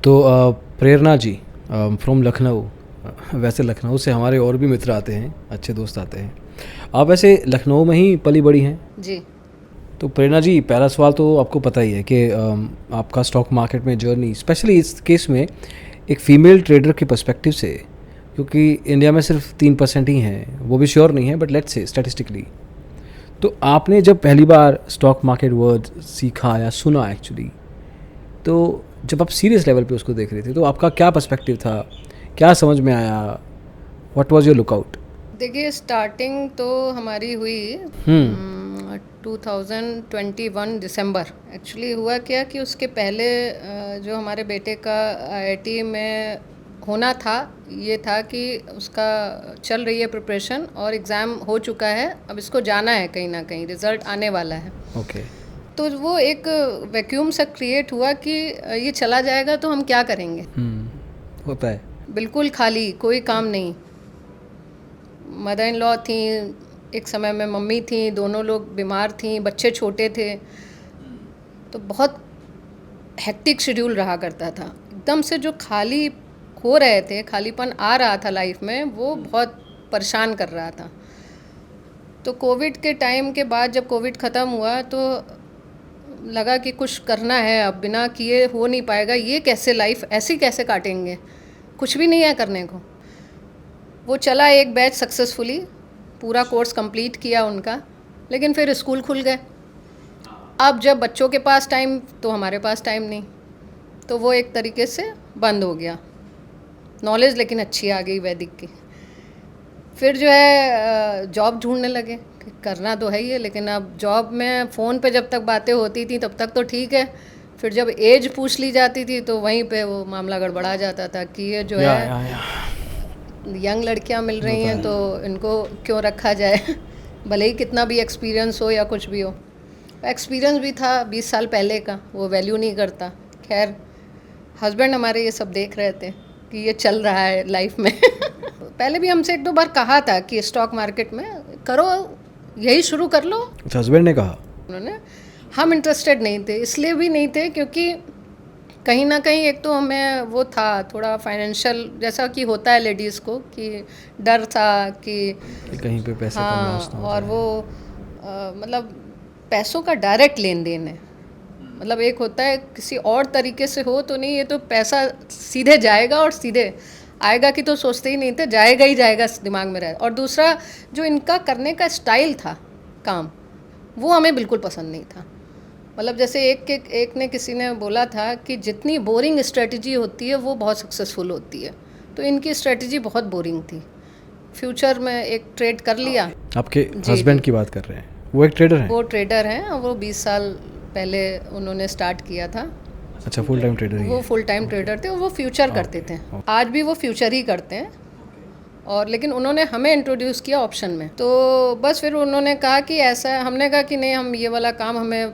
तो प्रेरणा जी फ्रॉम लखनऊ, वैसे लखनऊ से हमारे और भी मित्र आते हैं, अच्छे दोस्त आते हैं। आप वैसे लखनऊ में ही पली बड़ी हैं जी। तो प्रेरणा जी, पहला सवाल तो आपको पता ही है कि आपका स्टॉक मार्केट में जर्नी, स्पेशली इस केस में एक फ़ीमेल ट्रेडर के पर्सपेक्टिव से, क्योंकि इंडिया में सिर्फ 3% ही हैं, वो भी श्योर नहीं है बट लेट्स से स्टैटिस्टिकली, तो आपने जब पहली बार स्टॉक मार्केट वर्ड सीखा या सुना एक्चुअली, तो जब आप सीरियस लेवल पे उसको देख रहे थे तो आपका क्या पर्सपेक्टिव था, क्या समझ में आया, व्हाट वाज योर लुकआउट? देखिए, स्टार्टिंग तो हमारी हुई 2021 दिसंबर। एक्चुअली हुआ क्या कि उसके पहले जो हमारे बेटे का आईआईटी में होना था, ये था कि उसका चल रही है प्रिपरेशन और एग्ज़ाम हो चुका है, अब इसको जाना है कहीं ना कहीं, रिज़ल्ट आने वाला है। ओके। तो वो एक वैक्यूम सा क्रिएट हुआ कि ये चला जाएगा तो हम क्या करेंगे। होता है। बिल्कुल खाली, कोई काम नहीं। मदर इन लॉ थी, एक समय में मम्मी थी, दोनों लोग बीमार थी, बच्चे छोटे थे, तो बहुत हेक्टिक शेड्यूल रहा करता था। एकदम से जो खाली हो रहे थे, खालीपन आ रहा था लाइफ में, वो बहुत परेशान कर रहा था। तो कोविड के टाइम के बाद जब कोविड ख़त्म हुआ तो लगा कि कुछ करना है, अब बिना किए हो नहीं पाएगा, ये कैसे लाइफ ऐसी कैसे काटेंगे, कुछ भी नहीं है करने को। वो चला एक बैच सक्सेसफुली, पूरा कोर्स कंप्लीट किया उनका, लेकिन फिर स्कूल खुल गए। अब जब बच्चों के पास टाइम तो हमारे पास टाइम नहीं, तो वो एक तरीके से बंद हो गया। नॉलेज लेकिन अच्छी आ गई वैदिक की। फिर जो है जॉब ढूंढने लगे, करना तो है ही है, लेकिन अब जॉब में फ़ोन पे जब तक बातें होती थी तब तक तो ठीक है, फिर जब एज पूछ ली जाती थी तो वहीं पे वो मामला गड़बड़ा जाता था कि ये जो है यंग लड़कियां मिल रही हैं तो इनको क्यों रखा जाए भले ही कितना भी एक्सपीरियंस हो या कुछ भी हो। एक्सपीरियंस भी था 20 साल पहले का, वो वैल्यू नहीं करता। खैर, हस्बैंड हमारे ये सब देख रहे थे कि ये चल रहा है लाइफ में पहले भी हमसे एक दो बार कहा था कि स्टॉक मार्केट में करो, यही शुरू कर लो। हस्बैंड ने कहा? उन्होंने, हम इंटरेस्टेड नहीं थे, इसलिए भी नहीं थे क्योंकि कहीं ना कहीं एक तो हमें वो था थोड़ा फाइनेंशियल, जैसा कि होता है लेडीज़ को, कि डर था कि कहीं पे पैसे हाँ, का लॉस ना हो और जाए। वो मतलब पैसों का डायरेक्ट लेन देन है, मतलब एक होता है किसी और तरीके से हो तो नहीं, ये तो पैसा सीधे जाएगा और सीधे आएगा कि तो सोचते ही नहीं थे, जाएगा ही जाएगा दिमाग में रहे। और दूसरा जो इनका करने का स्टाइल था काम, वो हमें बिल्कुल पसंद नहीं था। मतलब जैसे एक ने किसी ने बोला था कि जितनी बोरिंग स्ट्रेटजी होती है वो बहुत सक्सेसफुल होती है, तो इनकी स्ट्रेटजी बहुत बोरिंग थी। फ्यूचर में एक ट्रेड कर लिया। आपके जी, हस्बैंड जी। की बात कर रहे हैं, वो एक ट्रेडर हैं? वो ट्रेडर हैं और वो 20 साल पहले उन्होंने स्टार्ट किया था। अच्छा, फुल टाइम ट्रेडर ही वो है। फुल टाइम ट्रेडर थे, वो फ्यूचर करते थे। आज भी वो फ्यूचर ही करते हैं, और लेकिन उन्होंने हमें इंट्रोड्यूस किया ऑप्शन में। तो बस फिर उन्होंने कहा कि ऐसा, हमने कहा कि नहीं, हम ये वाला काम हमें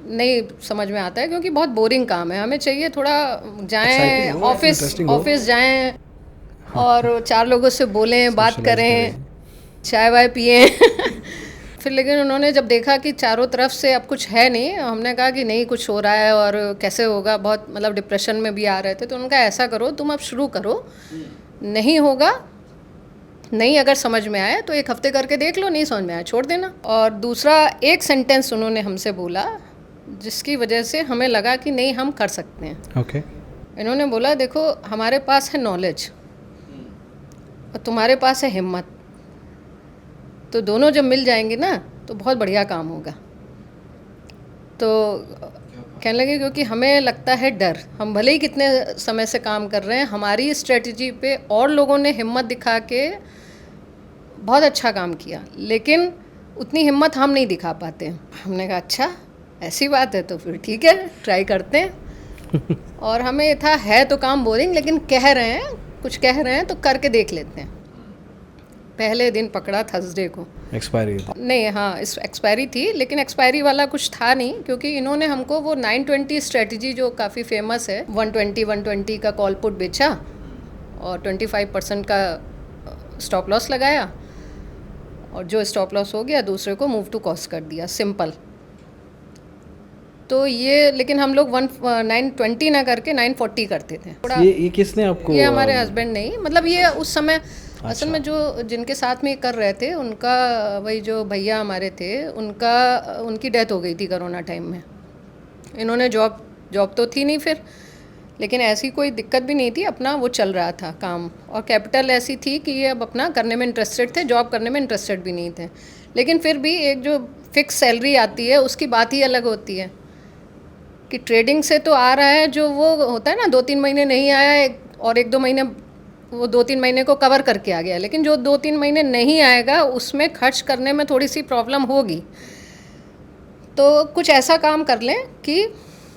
नहीं समझ में आता है क्योंकि बहुत बोरिंग काम है, हमें चाहिए थोड़ा जाएं ऑफिस जाएं और 4 लोगों से बोलें, बात करें, चाय वाय पिए फिर लेकिन उन्होंने जब देखा कि चारों तरफ से अब कुछ है नहीं, हमने कहा कि नहीं, कुछ हो रहा है और कैसे होगा, बहुत मतलब डिप्रेशन में भी आ रहे थे। तो उनका ऐसा करो, तुम अब शुरू करो, नहीं होगा, नहीं अगर समझ में आया तो 1 हफ्ते करके देख लो, नहीं समझ में आया छोड़ देना। और दूसरा एक सेंटेंस उन्होंने हमसे बोला जिसकी वजह से हमें लगा कि नहीं, हम कर सकते हैं। ओके। इन्होंने बोला, देखो हमारे पास है नॉलेज और तुम्हारे पास है हिम्मत, तो दोनों जब मिल जाएंगे ना तो बहुत बढ़िया काम होगा। तो कहने लगे क्योंकि हमें लगता है डर, हम भले ही कितने समय से काम कर रहे हैं, हमारी स्ट्रेटजी पे और लोगों ने हिम्मत दिखा के बहुत अच्छा काम किया, लेकिन उतनी हिम्मत हम नहीं दिखा पाते। हमने कहा अच्छा ऐसी बात है तो फिर ठीक है, ट्राई करते हैं और हमें ये था, है तो काम बोरिंग, लेकिन कह रहे हैं, कुछ कह रहे हैं तो करके देख लेते हैं। पहले दिन पकड़ा थर्सडे को, एक्सपायरी नहीं, हाँ इस एक्सपायरी थी, लेकिन एक्सपायरी वाला कुछ था नहीं क्योंकि इन्होंने हमको वो 920 स्ट्रेटजी जो काफ़ी फेमस है, 120 का कॉल पुट बेचा और 25% का स्टॉप लॉस लगाया, और जो स्टॉप लॉस हो गया दूसरे को मूव टू कॉस्ट कर दिया, सिंपल। तो ये लेकिन हम लोग 920 ना करके 940 करते थे थोड़ा। ये किसने आपको? ये हमारे हस्बैंड नहीं, मतलब ये उस समय असल में जो जिनके साथ में कर रहे थे उनका, वही जो भैया हमारे थे उनकी डेथ हो गई थी कोरोना टाइम में। इन्होंने जॉब तो थी नहीं फिर, लेकिन ऐसी कोई दिक्कत भी नहीं थी, अपना वो चल रहा था काम, और कैपिटल ऐसी थी कि ये अब अपना करने में इंटरेस्टेड थे, जॉब करने में इंटरेस्टेड भी नहीं थे। लेकिन फिर भी एक जो फिक्स सैलरी आती है उसकी बात ही अलग होती है कि ट्रेडिंग से तो आ रहा है, जो वो होता है ना 2-3 महीने नहीं आया और 1-2 महीने वो 2-3 महीने को कवर करके आ गया, लेकिन जो 2-3 महीने नहीं आएगा उसमें खर्च करने में थोड़ी सी प्रॉब्लम होगी। तो कुछ ऐसा काम कर लें कि,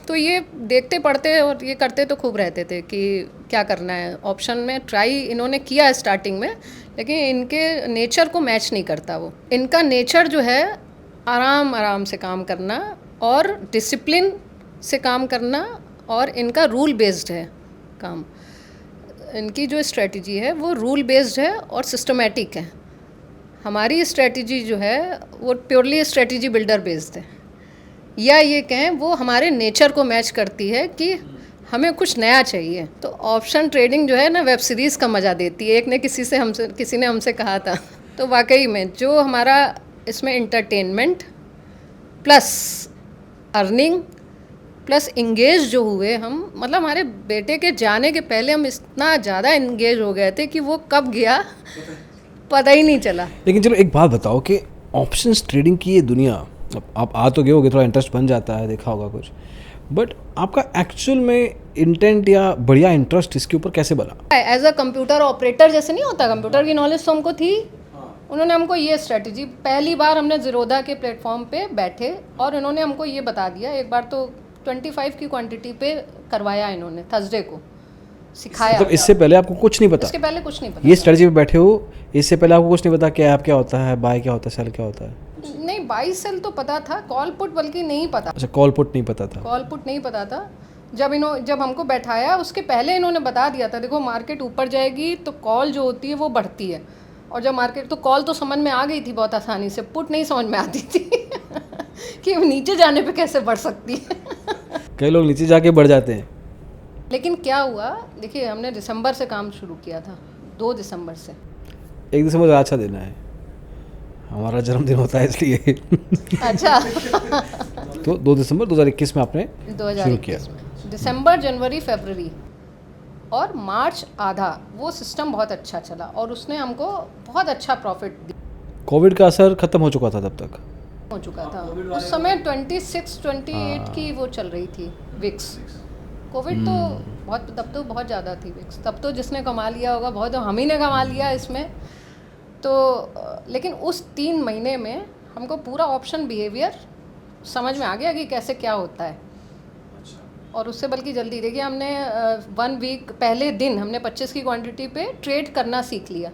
तो ये देखते पढ़ते और ये करते तो खूब रहते थे कि क्या करना है। ऑप्शन में ट्राई इन्होंने किया स्टार्टिंग में, लेकिन इनके नेचर को मैच नहीं करता वो। इनका नेचर जो है आराम से काम करना और डिसिप्लिन से काम करना, और इनका रूल बेस्ड है काम। इनकी जो स्ट्रेटजी है वो रूल बेस्ड है और सिस्टमेटिक है। हमारी स्ट्रेटजी जो है वो प्योरली स्ट्रेटजी बिल्डर बेस्ड है, या ये कहें वो हमारे नेचर को मैच करती है कि हमें कुछ नया चाहिए। तो ऑप्शन ट्रेडिंग जो है ना वेब सीरीज़ का मज़ा देती है। एक ने किसी ने हमसे कहा था, तो वाकई में जो हमारा इसमें entertainment plus earning plus engage जो हुए हम, मतलब हमारे बेटे के जाने के पहले हम इतना ज़्यादा इंगेज हो गए थे कि वो कब गया पता ही नहीं चला। लेकिन चलो एक बात बताओ कि ऑप्शंस ट्रेडिंग की ये दुनिया, अब आप आ तो गए होगे, थोड़ा इंटरेस्ट बन जाता है, देखा होगा कुछ, बट आपका एक्चुअल में इंटेंट या बढ़िया इंटरेस्ट इसके ऊपर कैसे बना? एज अ कंप्यूटर ऑपरेटर जैसे नहीं होता, कंप्यूटर की नॉलेज तो हमको थी। उन्होंने हमको ये स्ट्रेटजी, पहली बार हमने ज़ीरोधा के प्लेटफॉर्म पे बैठे और इन्होंने हमको ये बता दिया। एक बार तो 25 की क्वांटिटी पे करवाया इन्होंने, थर्सडे को सिखाया। मतलब इससे पहले आपको कुछ नहीं पता? इसके पहले कुछ नहीं पता। ये स्ट्रेटजी पे बैठे हो, इससे पहले आपको कुछ नहीं पता कि ऐप क्या होता है, बाय क्या होता है, सेल क्या होता है? नहीं, बाई सेल तो पता था, कॉल पुट बल्कि नहीं पता। अच्छा, कॉल पुट नहीं पता था? कॉल पुट नहीं पता था। जब हमको बैठाया उसके पहले इन्होंने बता दिया था, देखो मार्केट ऊपर जाएगी तो कॉल जो होती है वो बढ़ती है, और जब मार्केट, तो कॉल तो समझ में आ गई थी बहुत आसानी से, पुट नहीं समझ में आती थी कि नीचे जाने पे कैसे बढ़ सकती है कई लोग नीचे जाके बढ़ जाते हैं। लेकिन क्या हुआ, देखिए हमने दिसंबर से काम शुरू किया था, 2 दिसंबर से। 1 दिसंबर अच्छा दिन है, हमारा जन्मदिन होता है इसलिए अच्छा तो 2 दिसंबर 2021 में आपने शुरू किया? दिसंबर, जनवरी, फरवरी और मार्च आधा वो सिस्टम बहुत अच्छा चला और उसने हमको बहुत अच्छा प्रॉफिट दिया। कोविड का असर खत्म हो चुका था तब तक? हो चुका था उस समय 26-28 की वो चल रही थी विक्स। कोविड तो बहुत, तब तो बहुत ज़्यादा थी विक्स, तब तो जिसने कमा लिया होगा बहुत, हम ही ने कमा लिया इसमें तो। लेकिन उस 3 महीने में हमको पूरा ऑप्शन बिहेवियर समझ में आ गया कि कैसे क्या होता है। और उससे बल्कि जल्दी, देखिए हमने 1 वीक पहले दिन हमने 25 की क्वांटिटी पे ट्रेड करना सीख लिया।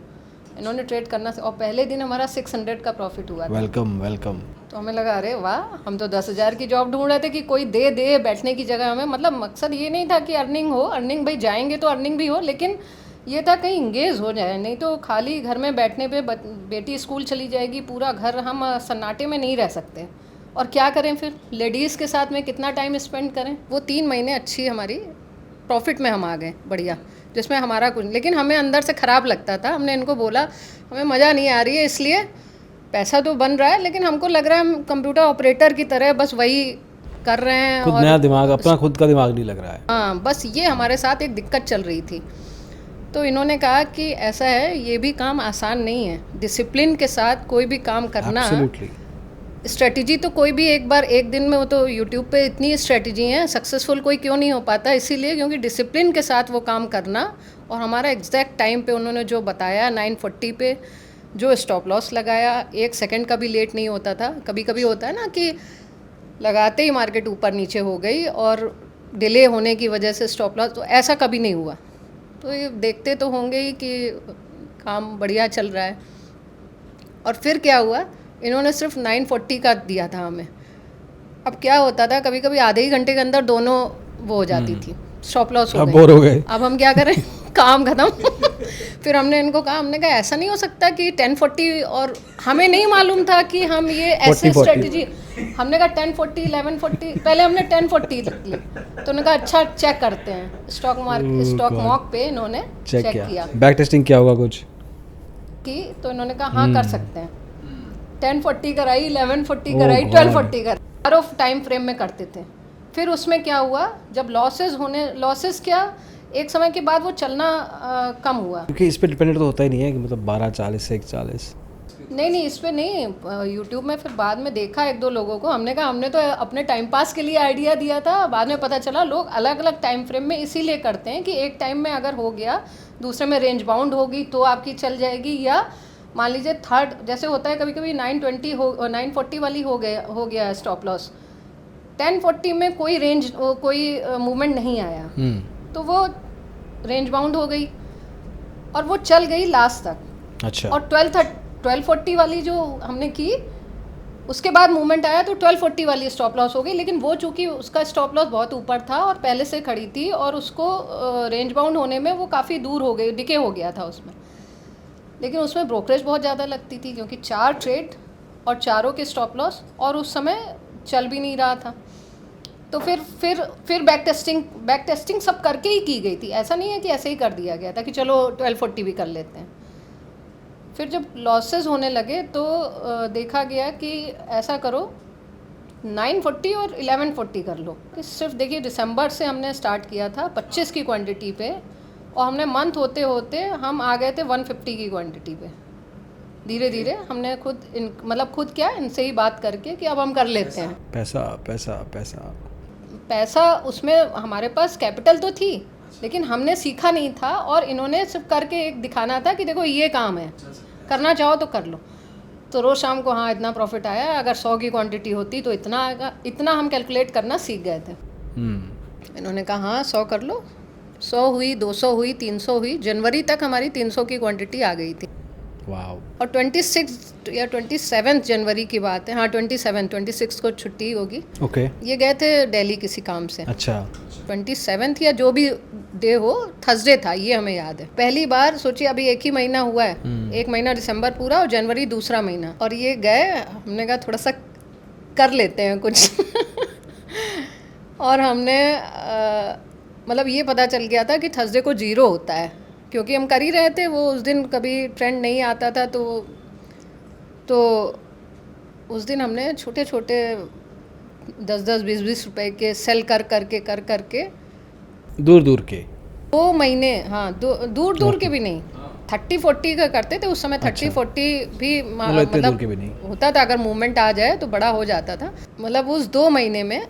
इन्होंने ट्रेड करना, और पहले दिन हमारा 600 का प्रॉफिट हुआ था। वेलकम। तो हमें लगा अरे वाह, हम तो 10,000 की जॉब ढूंढ रहे थे कि कोई दे बैठने की जगह हमें। मतलब मकसद ये नहीं था कि अर्निंग हो, अर्निंग भाई जाएंगे तो अर्निंग भी हो, लेकिन ये था कहीं इंगेज हो जाए, नहीं तो खाली घर में बैठने पे बेटी स्कूल चली जाएगी, पूरा घर हम सन्नाटे में नहीं रह सकते। और क्या करें फिर, लेडीज़ के साथ में कितना टाइम स्पेंड करें। वो 3 महीने अच्छी हमारी प्रॉफिट में हम आ गए बढ़िया, जिसमें हमारा कुछ, लेकिन हमें अंदर से ख़राब लगता था। हमने इनको बोला हमें मज़ा नहीं आ रही है, इसलिए पैसा तो बन रहा है लेकिन हमको लग रहा है हम कंप्यूटर ऑपरेटर की तरह बस वही कर रहे हैं, खुद नया दिमाग, अपना खुद का दिमाग नहीं लग रहा है। हाँ, बस ये हमारे साथ एक दिक्कत चल रही थी। तो इन्होंने कहा कि ऐसा है, ये भी काम आसान नहीं है, डिसिप्लिन के साथ कोई भी काम करना। Absolutely. स्ट्रेटजी तो कोई भी एक दिन में, वो तो यूट्यूब पे इतनी स्ट्रेटजी हैं, सक्सेसफुल कोई क्यों नहीं हो पाता, इसीलिए क्योंकि डिसिप्लिन के साथ वो काम करना। और हमारा एग्जैक्ट टाइम पे उन्होंने जो बताया 940 पे जो स्टॉप लॉस लगाया, 1 सेकंड का भी लेट नहीं होता था। कभी कभी होता है ना कि लगाते ही मार्केट ऊपर नीचे हो गई और डिले होने की वजह से स्टॉप लॉस, तो ऐसा कभी नहीं हुआ। तो ये देखते तो होंगे ही कि काम बढ़िया चल रहा है। और फिर क्या हुआ, इन्होंने सिर्फ 940 का दिया था हमें। अब क्या होता था, कभी कभी आधे ही घंटे के अंदर दोनों वो हो जाती थी, स्टॉप लॉस हो गए। बोर हो गए। अब हम क्या करें काम खत्म फिर हमने इनको कहा, हमने कहा ऐसा नहीं हो सकता कि 1040, और हमें नहीं मालूम था कि हम ये ऐसे 40-40 स्ट्रेटजी, हमने कहा 1040 1140, पहले हमने 1040 ली, तो उन्होंने कहा अच्छा चेक करते हैं, स्टॉक मॉक पे इन्होंने चेक किया बैक टेस्टिंग क्या होगा कुछ कि, तो इन्होंने कहा हाँ कर सकते हैं, 1040 कराई, 1140 कराई, 1240 कराई, हर टाइम फ्रेम में करते थे। फिर उसमें क्या हुआ, जब लॉसेस क्या, एक समय के बाद वो चलना कम हुआ, क्योंकि इस पे डिपेंडेंट तो होता ही नहीं है कि मतलब 1240 से 140। नहीं इस पे नहीं, यूट्यूब में फिर बाद में देखा एक दो लोगों को, हमने कहा हमने तो अपने टाइम पास के लिए आइडिया दिया था, बाद में पता चला लोग अलग अलग टाइम फ्रेम में इसीलिए करते हैं कि एक टाइम में अगर हो गया, दूसरे में रेंज बाउंड होगी तो आपकी चल जाएगी, या मान लीजिए थर्ड जैसे होता है कभी कभी 940 वाली हो गया स्टॉप लॉस, 1040 में कोई मूवमेंट नहीं आया, तो वो रेंज बाउंड हो गई और वो चल गई लास्ट तक। अच्छा। और 1240 वाली जो हमने की, उसके बाद मूवमेंट आया तो 1240 वाली स्टॉप लॉस हो गई, लेकिन वो चूंकि उसका स्टॉप लॉस बहुत ऊपर था और पहले से खड़ी थी, और उसको रेंज बाउंड होने में वो काफ़ी दूर हो गई, डिके हो गया था उसमें, लेकिन उसमें ब्रोकरेज बहुत ज़्यादा लगती थी क्योंकि 4 ट्रेड और चारों के स्टॉप लॉस, और उस समय चल भी नहीं रहा था। तो फिर बैक टेस्टिंग सब करके ही की गई थी, ऐसा नहीं है कि ऐसे ही कर दिया गया था कि चलो 1240 भी कर लेते हैं। फिर जब लॉसेस होने लगे तो देखा गया कि ऐसा करो 940 और 1140 कर लो, कि सिर्फ देखिए दिसंबर से हमने स्टार्ट किया था 25 की क्वांटिटी पे, और हमने मंथ होते होते हम आ गए थे 150 की क्वांटिटी पे। धीरे धीरे हमने खुद क्या इनसे ही बात करके कि अब हम कर लेते हैं। पैसा पैसा पैसा पैसा उसमें हमारे पास कैपिटल तो थी, लेकिन हमने सीखा नहीं था, और इन्होंने सिर्फ करके एक दिखाना था कि देखो ये काम है, करना चाहो तो कर लो। तो रोज़ शाम को हाँ इतना प्रॉफिट आया, अगर 100 की क्वांटिटी होती तो इतना आएगा, इतना हम कैलकुलेट करना सीख गए थे। इन्होंने कहा हाँ 100 कर लो, 100 हुई, 200 हुई, 300 हुई, जनवरी तक हमारी 300 की क्वांटिटी आ गई थी। वाओ। और 26 या 27 जनवरी की बात है, हाँ 26 को छुट्टी होगी। ओके। ये गए थे दिल्ली किसी काम से। अच्छा। 27 या जो भी डे हो, थर्सडे था, ये हमें याद है। पहली बार सोचिए अभी एक ही महीना हुआ है, एक महीना दिसंबर पूरा और जनवरी दूसरा महीना, और ये गए, हमने कहा थोड़ा सा कर लेते हैं कुछ और हमने मतलब ये पता चल गया था कि थर्सडे को 0 होता है, क्योंकि हम कर ही रहे थे, वो उस दिन कभी ट्रेंड नहीं आता था, तो उस दिन हमने छोटे छोटे 10-10 20-20 रुपए के सेल कर करके दूर के 2 महीने, हाँ दूर के भी नहीं, 30-40 का करते थे उस समय। 30-40 भी मतलब के भी नहीं होता था, अगर मूवमेंट आ जाए तो बड़ा हो जाता था। मतलब उस 2 महीने में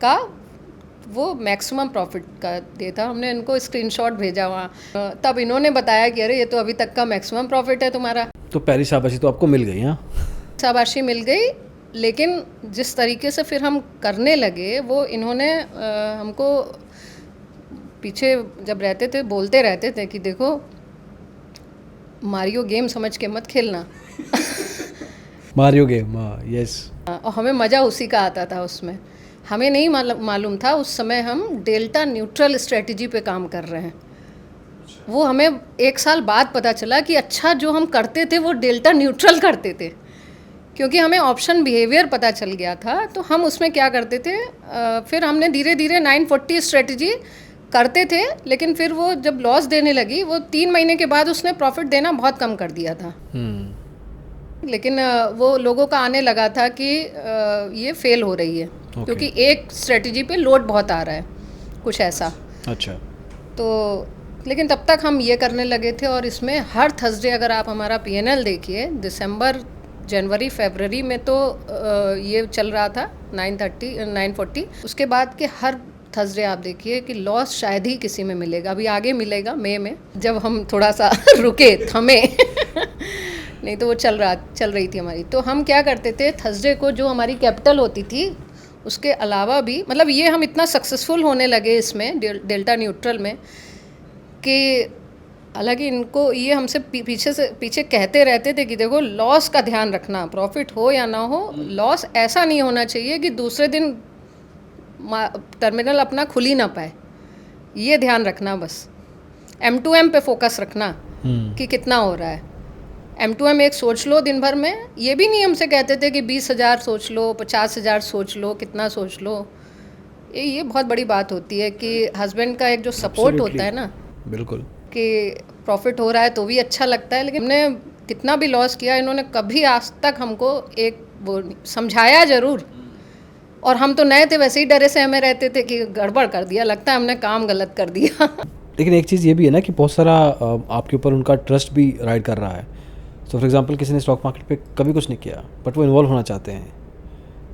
का वो मैक्सिमम प्रॉफिट का डे था। हमने इनको स्क्रीनशॉट भेजा वहाँ, तब इन्होंने बताया कि अरे ये तो अभी तक का मैक्सिमम प्रॉफिट है तुम्हारा। तो पहली शाबाशी तो आपको मिल गई। हाँ, शाबाशी मिल गई, लेकिन जिस तरीके से फिर हम करने लगे, वो इन्होंने हमको पीछे जब रहते थे बोलते रहते थे कि देखो मारियो गेम समझ के मत खेलना मारियो गेम, यस। और हमें मज़ा उसी का आता था उसमें। हमें नहीं मालूम था उस समय हम डेल्टा न्यूट्रल स्ट्रेटजी पे काम कर रहे हैं। वो हमें 1 साल बाद पता चला कि अच्छा जो हम करते थे वो डेल्टा न्यूट्रल करते थे, क्योंकि हमें ऑप्शन बिहेवियर पता चल गया था। तो हम उसमें क्या करते थे, फिर हमने धीरे धीरे 940 स्ट्रेटजी करते थे, लेकिन फिर वो जब लॉस देने लगी, वो 3 महीने के बाद उसने प्रॉफिट देना बहुत कम कर दिया था। लेकिन वो लोगों का आने लगा था कि ये फेल हो रही है, क्योंकि एक स्ट्रेटजी पे लोड बहुत आ रहा है, कुछ ऐसा। अच्छा। तो लेकिन तब तक हम ये करने लगे थे, और इसमें हर थर्सडे अगर आप हमारा PNL देखिए, दिसंबर, जनवरी, फरवरी में तो ये चल रहा था 940। उसके बाद के हर थर्सडे आप देखिए कि लॉस शायद ही किसी में मिलेगा। अभी आगे मिलेगा मई में, जब हम थोड़ा सा रुके, थमे नहीं तो वो चल रही थी हमारी। तो हम क्या करते थे, थर्सडे को जो हमारी कैपिटल होती थी उसके अलावा भी, मतलब ये हम इतना सक्सेसफुल होने लगे इसमें डेल्टा न्यूट्रल में कि हालांकि इनको ये हमसे पीछे कहते रहते थे कि देखो लॉस का ध्यान रखना, प्रॉफिट हो या ना हो, लॉस ऐसा नहीं होना चाहिए कि दूसरे दिन टर्मिनल अपना खुल ही ना पाए, ये ध्यान रखना, बस M2M पे फोकस रखना। कि कितना हो रहा है। M2M एक सोच लो दिन भर में, ये भी नहीं हमसे कहते थे कि 20,000 सोच लो, 50,000 सोच लो, कितना सोच लो। ये बहुत बड़ी बात होती है कि हस्बैंड का एक जो सपोर्ट होता है ना, बिल्कुल, कि प्रॉफिट हो रहा है तो भी अच्छा लगता है, लेकिन हमने कितना भी लॉस किया, इन्होंने कभी आज तक हमको एक वो समझाया ज़रूर। और हम तो नए थे, वैसे ही डरे से हमें रहते थे कि गड़बड़ कर दिया, लगता है हमने काम गलत कर दिया। लेकिन एक चीज़ ये भी है ना कि बहुत सारा आपके ऊपर उनका ट्रस्ट भी राइड कर रहा है। सो फॉर एग्जांपल किसी ने स्टॉक मार्केट पे कभी कुछ नहीं किया बट वो इन्वॉल्व होना चाहते हैं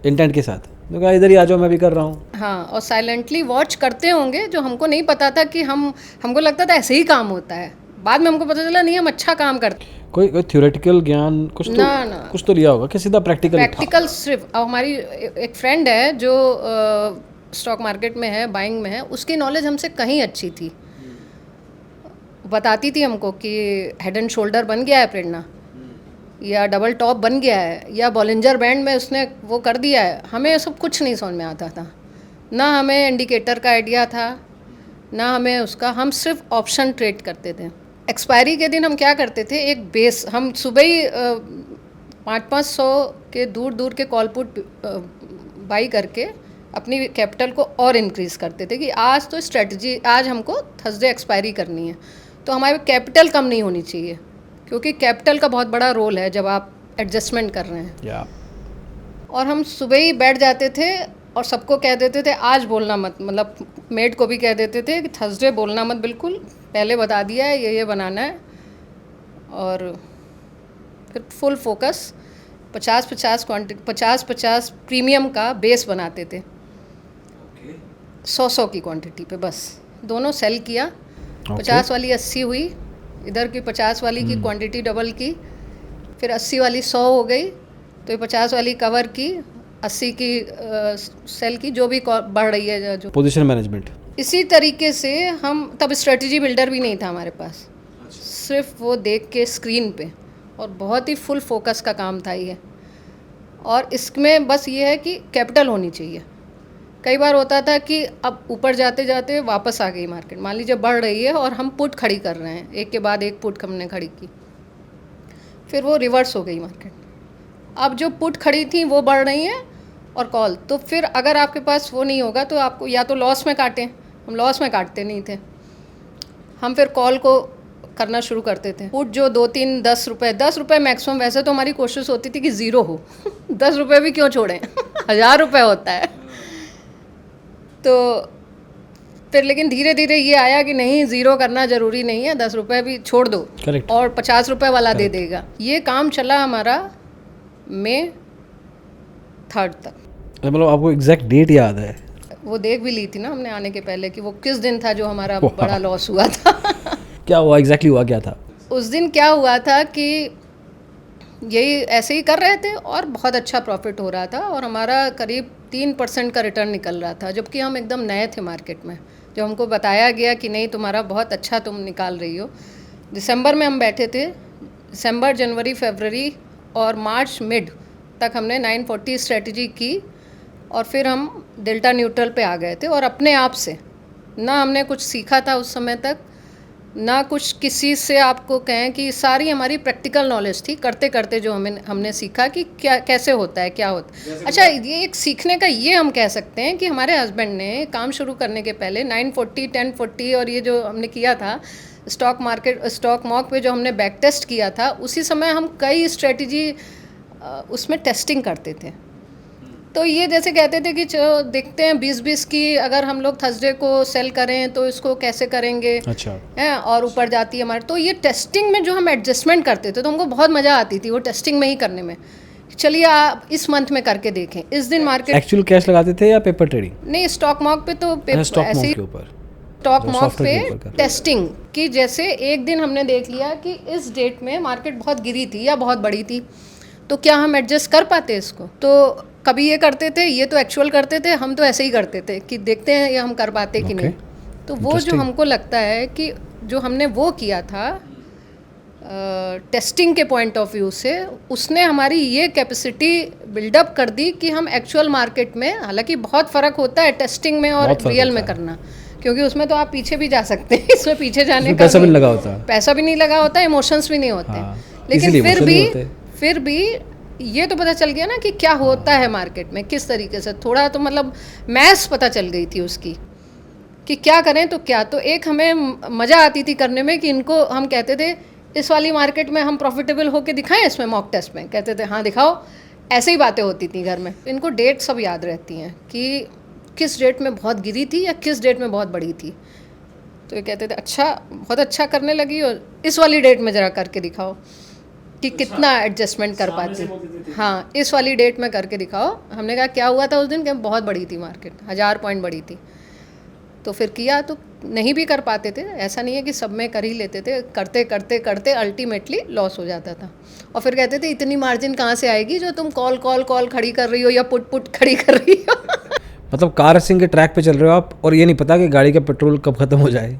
इंटेंट के साथ, तो कहा इधर ही आ जाओ, मैं भी कर रहा हूँ। हाँ, और साइलेंटली वॉच करते होंगे, जो हमको नहीं पता था कि हमको लगता था ऐसे ही काम होता है। बाद में हमको पता चला नहीं, हम अच्छा काम करते। कोई थ्योरेटिकल ज्ञान कुछ तो ना कुछ तो लिया होगा कि सीधा प्रैक्टिकल प्रैक्टिकल सिर्फ। अब हमारी एक फ्रेंड है जो स्टॉक मार्केट में है, बाइंग में है, उसकी नॉलेज हमसे कहीं अच्छी थी। बताती थी हमको कि हेड एंड शोल्डर बन गया है प्रेरणा, या डबल टॉप बन गया है, या बॉलिंजर बैंड में उसने वो कर दिया है। हमें सब कुछ नहीं समझ में आता था, ना हमें इंडिकेटर का आइडिया था, ना हमें उसका। हम सिर्फ ऑप्शन ट्रेड करते थे। एक्सपायरी के दिन हम क्या करते थे, एक बेस, हम सुबह ही 500-500 के दूर दूर के कॉल पुट बाई करके अपनी कैपिटल को और इंक्रीज़ करते थे कि आज तो स्ट्रेटजी, आज हमको थर्सडे एक्सपायरी करनी है, तो हमारी कैपिटल कम नहीं होनी चाहिए, क्योंकि कैपिटल का बहुत बड़ा रोल है जब आप एडजस्टमेंट कर रहे हैं। और हम सुबह ही बैठ जाते थे और सबको कह देते थे आज बोलना मत, मतलब मेड को भी कह देते थे कि थर्सडे बोलना मत, बिल्कुल पहले बता दिया है, ये बनाना है। और फिर फुल फोकस 50-50 क्वांटिटी, 50-50 प्रीमियम का बेस बनाते थे, 100-100 की क्वांटिटी पे बस दोनों सेल किया। 50 वाली 80 हुई, इधर की 50 वाली की क्वांटिटी डबल की, फिर 80 वाली 100 हो गई, तो ये 50 वाली कवर की, 80 की सेल की, जो भी बढ़ रही है जो पोजीशन मैनेजमेंट। इसी तरीके से हम, तब स्ट्रेटजी बिल्डर भी नहीं था हमारे पास, सिर्फ वो देख के स्क्रीन पे, और बहुत ही फुल फोकस का काम था ये। और इसमें बस ये है कि कैपिटल होनी चाहिए। कई बार होता था कि अब ऊपर जाते जाते वापस आ गई मार्केट, मान लीजिए बढ़ रही है और हम पुट खड़ी कर रहे हैं, एक के बाद एक पुट हमने खड़ी की, फिर वो रिवर्स हो गई मार्केट। अब जो पुट खड़ी थी वो बढ़ रही हैं और कॉल, तो फिर अगर आपके पास वो नहीं होगा तो आपको या तो लॉस में काटें, हम लॉस में काटते नहीं थे, हम फिर कॉल को करना शुरू करते थे। पुट जो 2-3 10 रुपये मैक्सिमम, वैसे तो हमारी कोशिश होती थी कि ज़ीरो हो 10 रुपये भी क्यों छोड़ें 1000 रुपये होता है। तो फिर लेकिन धीरे धीरे ये आया कि नहीं, ज़ीरो करना ज़रूरी नहीं है, 10 रुपये भी छोड़ दो। Correct. और 50 रुपये वाला दे देगा। ये काम चला हमारा मई 3 तक। मतलब आपको एग्जैक्ट डेट याद है? वो देख भी ली थी ना हमने आने के पहले कि वो किस दिन था जो हमारा बड़ा लॉस हुआ था। क्या हुआ एग्जैक्टली, हुआ क्या था उस दिन? क्या हुआ था कि यही ऐसे ही कर रहे थे और बहुत अच्छा प्रॉफिट हो रहा था, और हमारा करीब 3% का रिटर्न निकल रहा था, जबकि हम एकदम नए थे मार्केट में। जब हमको बताया गया कि नहीं तुम्हारा बहुत अच्छा तुम निकाल रही हो, दिसंबर में हम बैठे थे, दिसंबर, जनवरी, फरवरी और मार्च मिड तक हमने 940 स्ट्रेटजी की, और फिर हम डेल्टा न्यूट्रल पे आ गए थे। और अपने आप से, ना हमने कुछ सीखा था उस समय तक, ना कुछ किसी से आपको कहें, कि सारी हमारी प्रैक्टिकल नॉलेज थी, करते करते जो हमने सीखा कि क्या कैसे होता है, क्या होता है। अच्छा, ये एक सीखने का ये हम कह सकते हैं कि हमारे हस्बैंड ने काम शुरू करने के पहले 940, 1040 और ये जो हमने किया था स्टॉक मार्केट, स्टॉक मॉक पे जो हमने बैक टेस्ट किया था, उसी समय हम कई स्ट्रेटजी उसमें टेस्टिंग करते थे। तो ये जैसे कहते थे कि चलो देखते हैं 20-20 की अगर हम लोग थर्सडे को सेल करें तो इसको कैसे करेंगे, अच्छा है, और ऊपर जाती है हमारे। तो ये टेस्टिंग में जो हम एडजस्टमेंट करते थे तो हमको बहुत मज़ा आती थी वो टेस्टिंग में ही करने में। चलिए आप इस मंथ में करके देखें, इस दिन मार्केट। एक्चुअल कैश लगाते थे या पेपर ट्रेडिंग? नहीं, स्टॉक मॉक पे तो ऐसे ही के ऊपर, स्टॉक मॉक पे टेस्टिंग की। जैसे एक दिन हमने देख लिया कि इस डेट में मार्केट बहुत गिरी थी या बहुत बड़ी थी, तो क्या हम एडजस्ट कर पाते इसको? तो कभी ये करते थे, ये तो एक्चुअल करते थे, हम तो ऐसे ही करते थे कि देखते हैं ये हम कर पाते कि नहीं। तो वो जो हमको लगता है कि जो हमने वो किया था टेस्टिंग के पॉइंट ऑफ व्यू से, उसने हमारी ये कैपेसिटी बिल्डअप कर दी कि हम एक्चुअल मार्केट में, हालांकि बहुत फ़र्क होता है टेस्टिंग में और रियल में करना, क्योंकि उसमें तो आप पीछे भी जा सकते हैं, इसमें पीछे जाने इसमें का पैसा भी नहीं लगा होता। पैसा भी नहीं लगा होता, इमोशंस भी नहीं होते। हाँ, लेकिन इसीलिए emotion नहीं होते। फिर भी ये तो पता चल गया ना कि क्या होता है मार्केट में, किस तरीके से, थोड़ा तो मतलब मैथ्स पता चल गई थी उसकी कि क्या करें तो क्या। तो एक हमें मज़ा आती थी करने में कि इनको हम कहते थे इस वाली मार्केट में हम प्रॉफिटेबल होके दिखाएं, इसमें मॉक टेस्ट में कहते थे हाँ दिखाओ। ऐसे ही बातें होती थी घर में। इनको डेट सब याद रहती हैं कि किस डेट में बहुत गिरी थी या किस डेट में बहुत बढ़ी थी। तो ये कहते थे अच्छा बहुत अच्छा करने लगी, और इस वाली डेट में ज़रा करके दिखाओ कि कितना एडजस्टमेंट कर पाती। हाँ, इस वाली डेट में करके दिखाओ। हमने कहा क्या हुआ था उस दिन, कि बहुत बड़ी थी मार्केट, 1000 पॉइंट बड़ी थी। तो फिर किया, तो नहीं भी कर पाते थे, ऐसा नहीं है कि सब में कर ही लेते थे, करते करते करते अल्टीमेटली लॉस हो जाता था। और फिर कहते थे इतनी मार्जिन कहाँ से आएगी जो तुम कॉल कॉल कॉल खड़ी कर रही हो या पुट पुट खड़ी कर रही हो। मतलब कार रेसिंग के ट्रैक पे चल रहे हो आप, और ये नहीं पता कि गाड़ी का पेट्रोल कब ख़त्म हो जाए।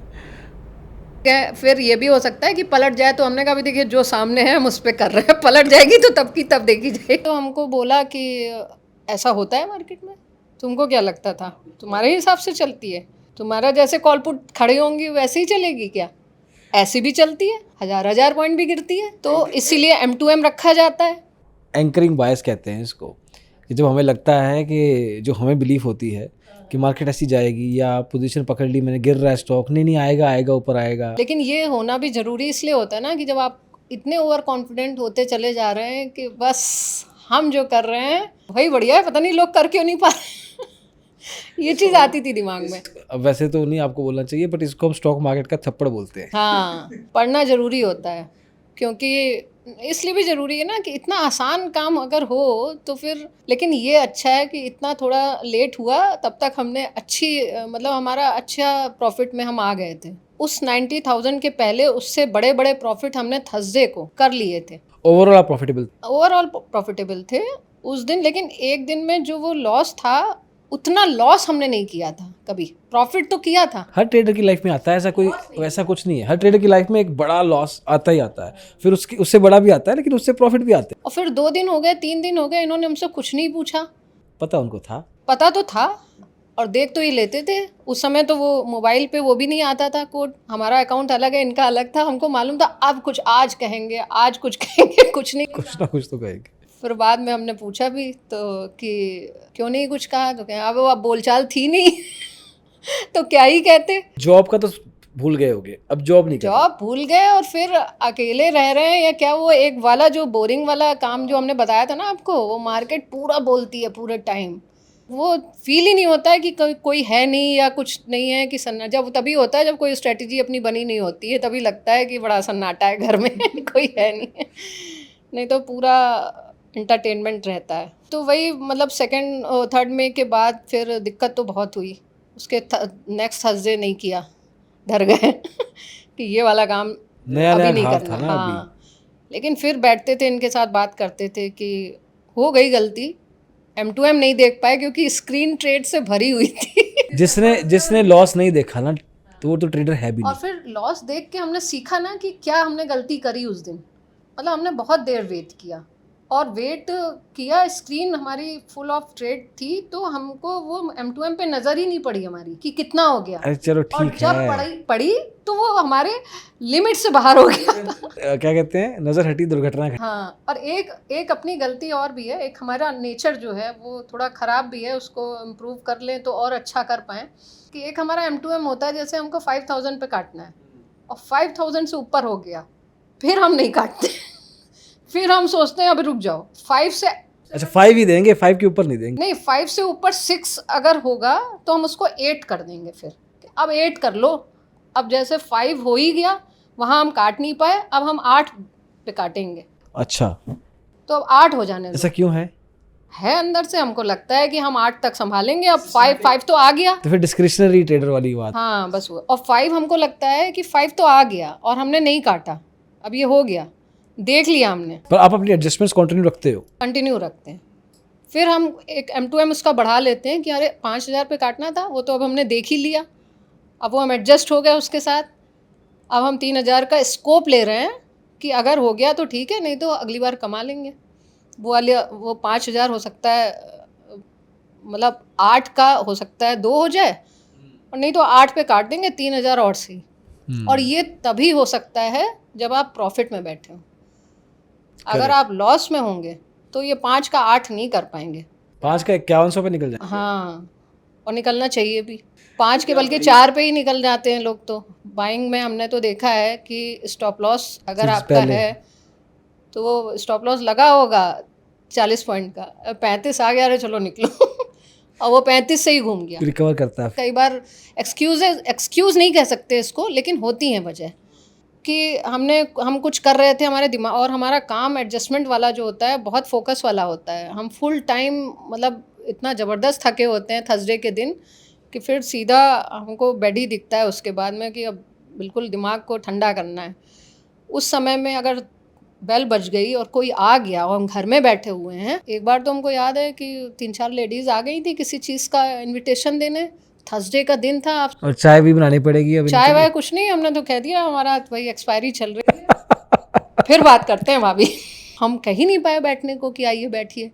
फिर ये भी हो सकता है कि पलट जाए, तो हमने कहा भी देखिए जो सामने है हम उस पर कर रहे हैं, पलट जाएगी तो तब की तब देखी जाए। तो हमको बोला कि ऐसा होता है मार्केट में, तुमको क्या लगता था तुम्हारे हिसाब से चलती है, तुम्हारा जैसे कॉल पुट खड़े होंगी वैसे ही चलेगी क्या, ऐसी भी चलती है, 1000 पॉइंट भी गिरती है। तो इसीलिए M2M रखा जाता है। एंकरिंग बायस कहते हैं इसको, कि जब हमें लगता है कि जो हमें बिलीफ होती है कि मार्केट ऐसी जाएगी, या पोजीशन पकड़ ली मैंने, गिर रहा है स्टॉक, नहीं आएगा आएगा ऊपर आएगा। लेकिन ये होना भी ज़रूरी इसलिए होता है ना कि जब आप इतने ओवर कॉन्फिडेंट होते चले जा रहे हैं कि बस हम जो कर रहे हैं वही बढ़िया है, पता नहीं लोग कर क्यों नहीं पा रहे। ये चीज़ आती थी दिमाग में। अब वैसे तो नहीं आपको बोलना चाहिए, बट इसको हम स्टॉक मार्केट का थप्पड़ बोलते हैं। हाँ, पढ़ना ज़रूरी होता है, क्योंकि इसलिए भी ज़रूरी है ना कि इतना आसान काम अगर हो तो फिर। लेकिन ये अच्छा है कि इतना थोड़ा लेट हुआ, तब तक हमने मतलब हमारा अच्छा प्रॉफिट में हम आ गए थे। उस 90,000 के पहले उससे बड़े बड़े प्रॉफिट हमने थर्सडे को कर लिए थे। ओवरऑल आप प्रॉफिटेबल? ओवरऑल प्रॉफिटेबल थे उस दिन, लेकिन एक दिन में जो वो लॉस था उतना लॉस हमने नहीं किया था कभी, प्रॉफिट तो किया था। हर ट्रेडर की लाइफ में आता है ऐसा, कोई वैसा कुछ नहीं है। हर ट्रेडर की लाइफ में एक बड़ा लॉस आता ही आता है, फिर उससे बड़ा भी आता है, लेकिन उससे प्रॉफिट भी आते हैं। और फिर 2 दिन हो गए, 3 दिन हो गए, इन्होंने हमसे कुछ नहीं पूछा। पता उनको था? पता तो था, और देख तो ये लेते थे। उस समय तो वो मोबाइल पे वो भी नहीं आता था कोड, हमारा अकाउंट अलग है इनका अलग था। हमको मालूम था अब कुछ आज कहेंगे, आज कुछ कहेंगे, कुछ नहीं, कुछ ना कुछ तो कहेंगे। फिर बाद में हमने पूछा भी तो कि क्यों नहीं कुछ कहा, तो कहें अब बोलचाल थी नहीं। तो क्या ही कहते। जॉब का तो भूल गए होगे, अब जॉब नहीं करते। जॉब भूल गए, और फिर अकेले रह रहे हैं या क्या। वो एक वाला जो बोरिंग वाला काम जो हमने बताया था ना आपको, वो मार्केट पूरा बोलती है पूरे टाइम, वो फील ही नहीं होता है कि कोई है नहीं या कुछ नहीं है कि जब तभी होता है जब कोई स्ट्रेटजी अपनी बनी नहीं होती है, तभी लगता है कि बड़ा सन्नाटा है घर में। कोई है नहीं तो पूरा एंटरटेनमेंट रहता है। तो वही मतलब सेकंड थर्ड में के बाद फिर दिक्कत तो बहुत हुई। उसके नेक्स्ट थर्सडे नहीं किया, डर गए कि ये वाला काम नया अभी नया नहीं घाव करना। था ना अभी। हाँ, लेकिन फिर बैठते थे इनके साथ बात करते थे कि हो गई गलती, M2M नहीं देख पाए क्योंकि स्क्रीन ट्रेड से भरी हुई थी। जिसने लॉस नहीं देखा ना, तो वो तो ट्रेडर है भी और नहीं। फिर लॉस देख के हमने सीखा ना कि क्या हमने गलती करी उस दिन। मतलब हमने बहुत देर वेट किया, और वेट किया, स्क्रीन हमारी फुल ऑफ ट्रेड थी, तो हमको वो M2M पे नज़र ही नहीं पड़ी हमारी कि कितना हो गया। अरे चलो और ठीक जब है। पड़ी तो वो हमारे लिमिट से बाहर हो गया। क्या कहते हैं, नजर हटी दुर्घटना घटी। हाँ, और एक अपनी गलती और भी है, एक हमारा नेचर जो है वो थोड़ा ख़राब भी है, उसको इम्प्रूव कर लें तो और अच्छा कर पाएँ। कि एक हमारा M2M होता है, जैसे हमको 5,000 पे काटना है और 5,000 से ऊपर हो गया, फिर हम नहीं काटते। फिर हम सोचते हैं अभी रुक जाओ, 5 से, अच्छा 5 ही देंगे, 5 के ऊपर नहीं देंगे? नहीं 5 से ऊपर 6 अगर होगा तो हम उसको 8 कर देंगे। फिर अब 8 कर लो, अब जैसे 5 हो ही गया, वहाँ हम काट नहीं पाए, अब हम 8 पे काटेंगे। अच्छा, तो अब 8 हो जाने ऐसा दो। क्यों है? अंदर से हमको लगता है कि हम 8 तक संभालेंगे, अब 5 तो आ गया। तो फिर डिस्क्रिशनरी ट्रेडर वाली बात। हाँ बस वो, और 5 हमको लगता है कि 5 तो आ गया और हमने नहीं काटा, अब ये हो गया, देख लिया हमने, पर आप अपनी एडजस्टमेंट्स कंटिन्यू रखते हो? कंटिन्यू रखते हैं। फिर हम एक M2M उसका बढ़ा लेते हैं कि अरे 5,000 पे काटना था, वो तो अब हमने देख ही लिया, अब वो हम एडजस्ट हो गए उसके साथ। अब हम 3,000 का स्कोप ले रहे हैं कि अगर हो गया तो ठीक है, नहीं तो अगली बार कमा लेंगे। वो 5,000 हो सकता है, मतलब 8 का हो सकता है 2 हो जाए, और नहीं तो 8 पे काट देंगे 3,000 और से। और ये तभी हो सकता है जब आप प्रॉफिट में बैठे हो। अगर आप लॉस में होंगे तो ये 5 का 8 नहीं कर पाएंगे। 5 का 5100 पे निकल जाए। हाँ, और निकलना चाहिए भी। 5 के बल्कि 4 पे ही निकल जाते हैं लोग। तो बाइंग में हमने तो देखा है कि स्टॉप लॉस अगर आपका है तो वो स्टॉप लॉस लगा होगा 40 पॉइंट का, 35 आ गया, अरे चलो निकलो और वो 35 से ही घूम गया। रिकवर करता है। कई बार एक्सक्यूज़ नहीं कह सकते इसको, लेकिन होती हैं वजह कि हम कुछ कर रहे थे, हमारे दिमाग और हमारा काम एडजस्टमेंट वाला जो होता है बहुत फोकस वाला होता है। हम फुल टाइम मतलब इतना ज़बरदस्त थके होते हैं थर्सडे के दिन कि फिर सीधा हमको बेड ही दिखता है उसके बाद में कि अब बिल्कुल दिमाग को ठंडा करना है। उस समय में अगर बेल बज गई और कोई आ गया और हम घर में बैठे हुए हैं, एक बार तो हमको याद है कि 3-4 लेडीज़ आ गई थी किसी चीज़ का इनविटेशन देने। थर्सडे का दिन था, आप और चाय भी बनानी पड़ेगी अब। चाय वाय कुछ नहीं, हमने तो कह दिया हमारा भाई एक्सपायरी चल रही है फिर बात करते हैं भाभी। हम कह ही नहीं पाए बैठने को कि आइए बैठिए।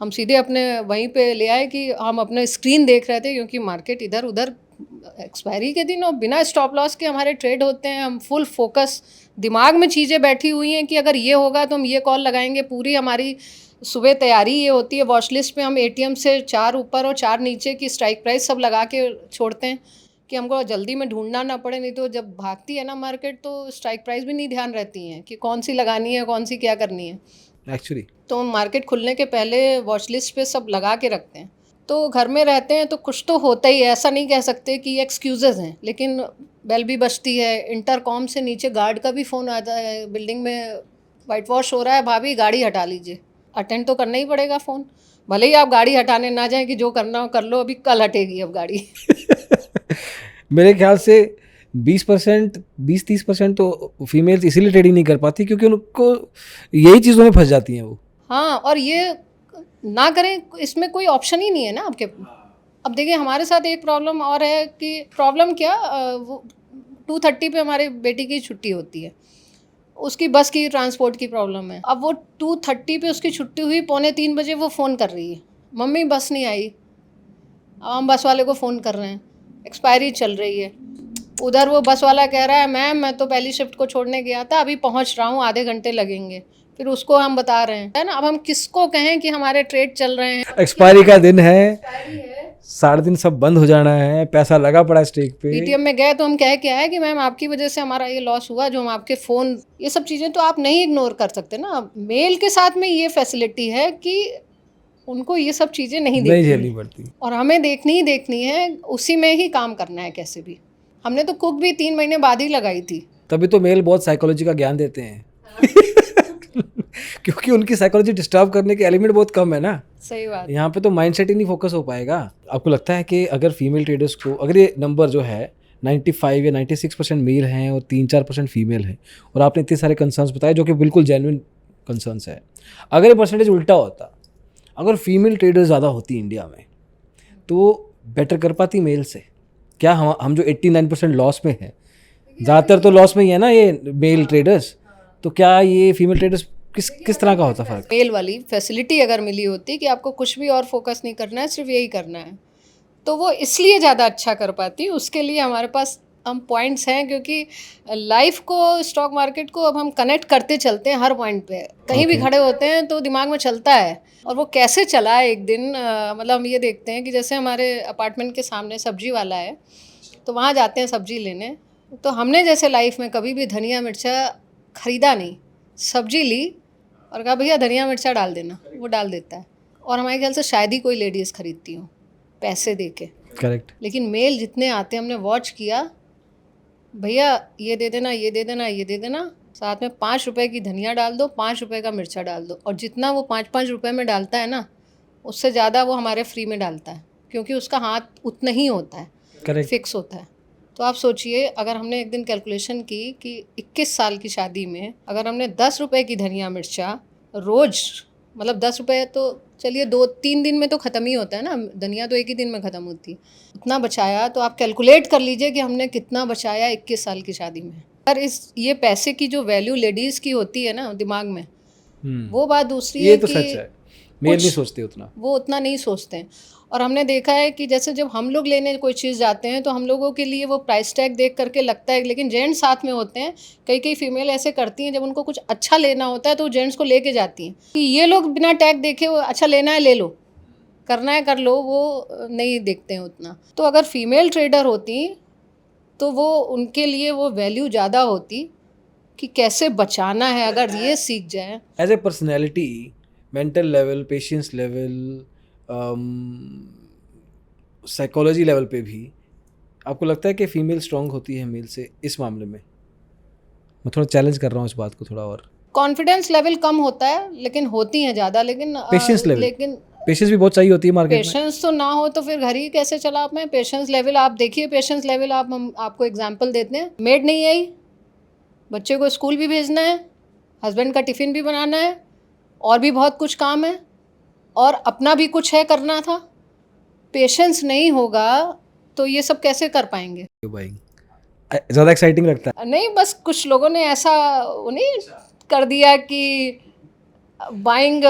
हम सीधे अपने वहीं पे ले आए कि हम अपने स्क्रीन देख रहे थे, क्योंकि मार्केट इधर उधर एक्सपायरी के दिन और बिना स्टॉप लॉस के हमारे ट्रेड होते हैं। हम फुल फोकस, दिमाग में चीज़ें बैठी हुई हैं कि अगर ये होगा तो हम ये कॉल लगाएंगे। पूरी हमारी सुबह तैयारी ये होती है। वॉच लिस्ट पे हम एटीएम से 4 ऊपर और 4 नीचे की स्ट्राइक प्राइस सब लगा के छोड़ते हैं कि हमको जल्दी में ढूंढना ना पड़े। नहीं तो जब भागती है ना मार्केट तो स्ट्राइक प्राइस भी नहीं ध्यान रहती हैं कि कौन सी लगानी है, कौन सी क्या करनी है एक्चुअली। तो मार्केट खुलने के पहले वॉच लिस्ट पे सब लगा के रखते हैं। तो घर में रहते हैं तो कुछ तो होता ही है, ऐसा नहीं कह सकते कि ये एक्सक्यूज़ेज़ हैं। लेकिन बेल भी बजती है, इंटरकॉम से नीचे गार्ड का भी फ़ोन आता है, बिल्डिंग में वाइट वॉश हो रहा है, भाभी गाड़ी हटा लीजिए। अटेंड तो करना ही पड़ेगा फ़ोन, भले ही आप गाड़ी हटाने ना जाएं कि जो करना हो कर लो, अभी कल हटेगी अब गाड़ी। मेरे ख्याल से 20%, 20-30% तो फीमेल्स इसीलिए ट्रेडिंग नहीं कर पाती क्योंकि उनको यही चीज़ों में फंस जाती हैं वो। हाँ, और ये ना करें, इसमें कोई ऑप्शन ही नहीं है ना आपके। अब देखिए हमारे साथ एक प्रॉब्लम और है कि प्रॉब्लम क्या, वो 2:30 पे हमारे बेटी की छुट्टी होती है, उसकी बस की ट्रांसपोर्ट की प्रॉब्लम है। अब वो 2:30 पे उसकी छुट्टी हुई, 2:45 बजे वो फ़ोन कर रही है, मम्मी बस नहीं आई। अब हम बस वाले को फ़ोन कर रहे हैं, एक्सपायरी चल रही है। उधर वो बस वाला कह रहा है मैम मैं तो पहली शिफ्ट को छोड़ने गया था, अभी पहुंच रहा हूँ, आधे घंटे लगेंगे। फिर उसको हम बता रहे हैं, है ना। अब हम किसको कहें कि हमारे ट्रेड चल रहे हैं, एक्सपायरी का दिन है, 3:30 सब बंद हो जाना है, पैसा लगा पड़ा है स्टेक पे। एटीएम में गए तो हम कह के आए कि मैम आपकी वजह से हमारा ये लॉस हुआ, जो हम आपके फ़ोन, ये सब चीज़ें तो आप नहीं इग्नोर कर सकते ना। मेल के साथ में ये फैसिलिटी है कि उनको ये सब चीज़ें नहीं झेलनी पड़ती और हमें देखनी ही देखनी है, उसी में ही काम करना है कैसे भी। हमने तो कुक भी 3 महीने बाद ही लगाई थी। तभी तो मेल बहुत साइकोलॉजी का ज्ञान देते हैं क्योंकि उनकी साइकोलॉजी डिस्टर्ब करने के एलिमेंट बहुत कम है ना। सही बात। यहाँ पे तो माइंडसेट ही नहीं फोकस हो पाएगा। आपको लगता है कि अगर फीमेल ट्रेडर्स को, अगर ये नंबर जो है 95 या 96% मेल हैं और 3-4% फीमेल हैं, और आपने इतने सारे कंसर्न्स बताए जो कि बिल्कुल जेन्युइन कंसर्न्स है, अगर ये परसेंटेज उल्टा होता, अगर फीमेल ट्रेडर ज़्यादा होती इंडिया में तो बेटर कर पाती मेल से क्या? हम जो 89% लॉस में है, ज़्यादातर तो लॉस में ही है ना ये मेल ट्रेडर्स, तो क्या ये फीमेल ट्रेडर्स किस तरह का होता फ़र्क? मेल वाली फैसिलिटी अगर मिली होती कि आपको कुछ भी और फोकस नहीं करना है, सिर्फ यही करना है, तो वो इसलिए ज़्यादा अच्छा कर पाती। उसके लिए हमारे पास हम पॉइंट्स हैं, क्योंकि लाइफ को, स्टॉक मार्केट को अब हम कनेक्ट करते चलते हैं हर पॉइंट पे। कहीं भी खड़े होते हैं तो दिमाग में चलता है, और वो कैसे चला है एक दिन, मतलब हम ये देखते हैं कि जैसे हमारे अपार्टमेंट के सामने सब्जी वाला है, तो वहाँ जाते हैं सब्जी लेने। तो हमने जैसे लाइफ में कभी भी धनिया मिर्चा ख़रीदा नहीं, सब्जी ली और कहा भैया धनिया मिर्चा डाल देना, वो डाल देता है। और हमारे ख्याल से शायद ही कोई लेडीज़ खरीदती हो पैसे दे के। करेक्ट। लेकिन मेल जितने आते हैं, हमने वॉच किया, भैया ये दे देना, ये दे देना, ये दे देना, साथ में 5 रुपए की धनिया डाल दो, 5 रुपए का मिर्चा डाल दो। और जितना वो 5-5 रुपए में डालता है ना, उससे ज़्यादा वो हमारे फ्री में डालता है, क्योंकि उसका हाथ उतना ही होता है, करेक्ट, फिक्स होता है। तो आप सोचिए, अगर हमने एक दिन कैलकुलेशन की कि 21 साल की शादी में अगर हमने 10 रुपए की धनिया मिर्चा रोज़, मतलब 10 रुपये तो चलिए 2-3 दिन में तो ख़त्म ही होता है ना, धनिया तो एक ही दिन में ख़त्म होती है, उतना बचाया। तो आप कैलकुलेट कर लीजिए कि हमने कितना बचाया 21 साल की शादी में। पर ये पैसे की जो वैल्यू लेडीज़ की होती है ना दिमाग में, वो बात दूसरी है तो कि सच है, मेल नहीं सोचते उतना, वो उतना नहीं सोचते हैं। और हमने देखा है कि जैसे जब हम लोग लेने कोई चीज़ जाते हैं तो हम लोगों के लिए वो प्राइस टैग देख करके लगता है, लेकिन जेंट्स साथ में होते हैं। कई कई फीमेल ऐसे करती हैं, जब उनको कुछ अच्छा लेना होता है तो जेंट्स को लेके जाती हैं कि ये लोग बिना टैग देखे वो अच्छा लेना है ले लो, करना है कर लो, वो नहीं देखते हैं उतना। तो अगर फीमेल ट्रेडर होती तो वो उनके लिए वो वैल्यू ज़्यादा होती कि कैसे बचाना है, अगर ये सीख जाए। As a personality, mental level, patience level, psychology level पे भी आपको लगता है कि फ़ीमेल स्ट्रांग होती है मेल से इस मामले में? मैं थोड़ा चैलेंज कर रहा हूँ इस बात को थोड़ा और। कॉन्फिडेंस लेवल कम होता है लेकिन होती हैं ज़्यादा, लेकिन पेशेंस लेवल, लेकिन पेशेंस भी बहुत चाहिए होती है मार्केट में। पेशेंस तो ना हो तो फिर घर ही कैसे चला आप में। पेशेंस लेवल आप देखिए, पेशेंस लेवल आप, हम आपको एग्जांपल देते हैं। मेड नहीं आई, बच्चे को स्कूल भी भेजना है, हस्बैंड का टिफ़िन भी बनाना है, और भी बहुत कुछ काम है, और अपना भी कुछ है करना था। पेशेंस नहीं होगा तो ये सब कैसे कर पाएंगे? बाइंग ज़्यादा एक्साइटिंग लगता नहीं, बस कुछ लोगों ने ऐसा नहीं कर दिया कि बाइंग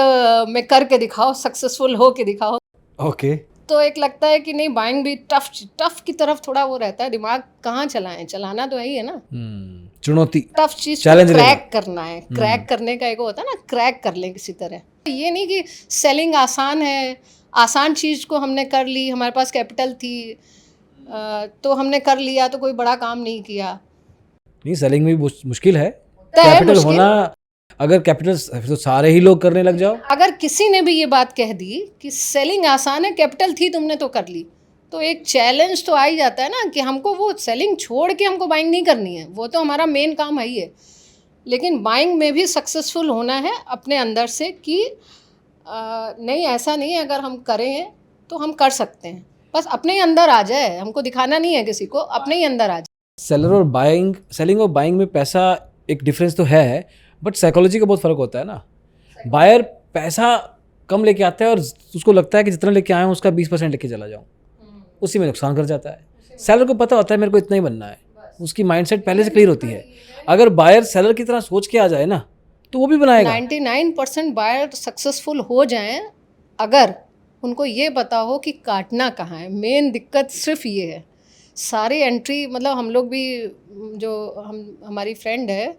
में करके दिखाओ, सक्सेसफुल हो के दिखाओ। है। ओके। तो एक लगता है कि नहीं, बाइंग भी टफ की तरफ थोड़ा वो रहता है, दिमाग कहाँ चलाएं, चलाना तो है ही है ना। चुनौती, टफ चीज को चैलेंज क्रैक करना है, क्रैक करने का एक होता है ना, क्रैक कर लें किसी तरह। ये नहीं कि सेलिंग आसान है, आसान चीज़ को हमने कर ली, हमारे पास कैपिटल थी तो हमने कर लिया, तो कोई बड़ा काम नहीं किया। नहीं, सेलिंग में भी मुश्किल है। तय है कैपिटल मुश्किल। होना, अगर कैपिटल तो सारे ही लोग करने लग जाओ। अगर किसी ने भी ये बात कह दी कि सेलिंग आसान है, कैपिटल थी तुमने तो कर ली, तो एक चैलेंज तो आ ही जाता है ना कि हमको वो सेलिंग छोड़ के हमको बाइंग नहीं करनी है, वो तो हमारा मेन काम है ही है। लेकिन बाइंग में भी सक्सेसफुल होना है अपने अंदर से कि नहीं, ऐसा नहीं है, अगर हम करें तो हम कर सकते हैं, बस अपने ही अंदर आ जाए, हमको दिखाना नहीं है किसी को, अपने ही अंदर आ जाए। सेलर और बाइंग, सेलिंग और बाइंग में पैसा एक डिफरेंस तो है, बट साइकोलॉजी का बहुत फ़र्क होता है ना। बायर पैसा कम लेके आता है और उसको लगता है कि जितना लेके आया हूँ उसका 20% लेके चला जाऊँ, उसी में नुकसान कर जाता है। सेलर को पता होता है मेरे को इतना ही बनना है, उसकी माइंडसेट पहले से क्लियर होती है। अगर बायर सेलर की तरह सोच के आ जाए ना तो वो भी बनाएगा। 99% बायर सक्सेसफुल हो जाएं अगर उनको ये पता हो कि काटना कहाँ है। मेन दिक्कत सिर्फ ये है। सारी एंट्री, मतलब हम लोग भी, जो हमारी फ्रेंड है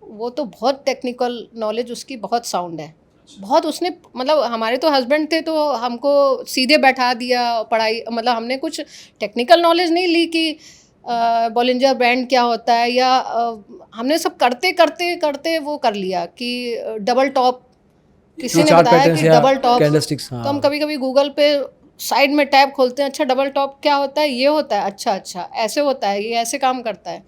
वो तो बहुत टेक्निकल नॉलेज उसकी बहुत साउंड है, बहुत उसने, मतलब हमारे तो हस्बैंड थे तो हमको सीधे बैठा दिया पढ़ाई, मतलब हमने कुछ टेक्निकल नॉलेज नहीं ली कि बॉलिंजर बैंड क्या होता है, या हमने सब करते करते करते वो कर लिया कि डबल टॉप, किसी ने बताया कि डबल टॉप, तो हम कभी कभी गूगल पे साइड में टैब खोलते हैं, अच्छा डबल टॉप क्या होता है, ये होता है, अच्छा अच्छा ऐसे होता है, ये ऐसे काम करता है,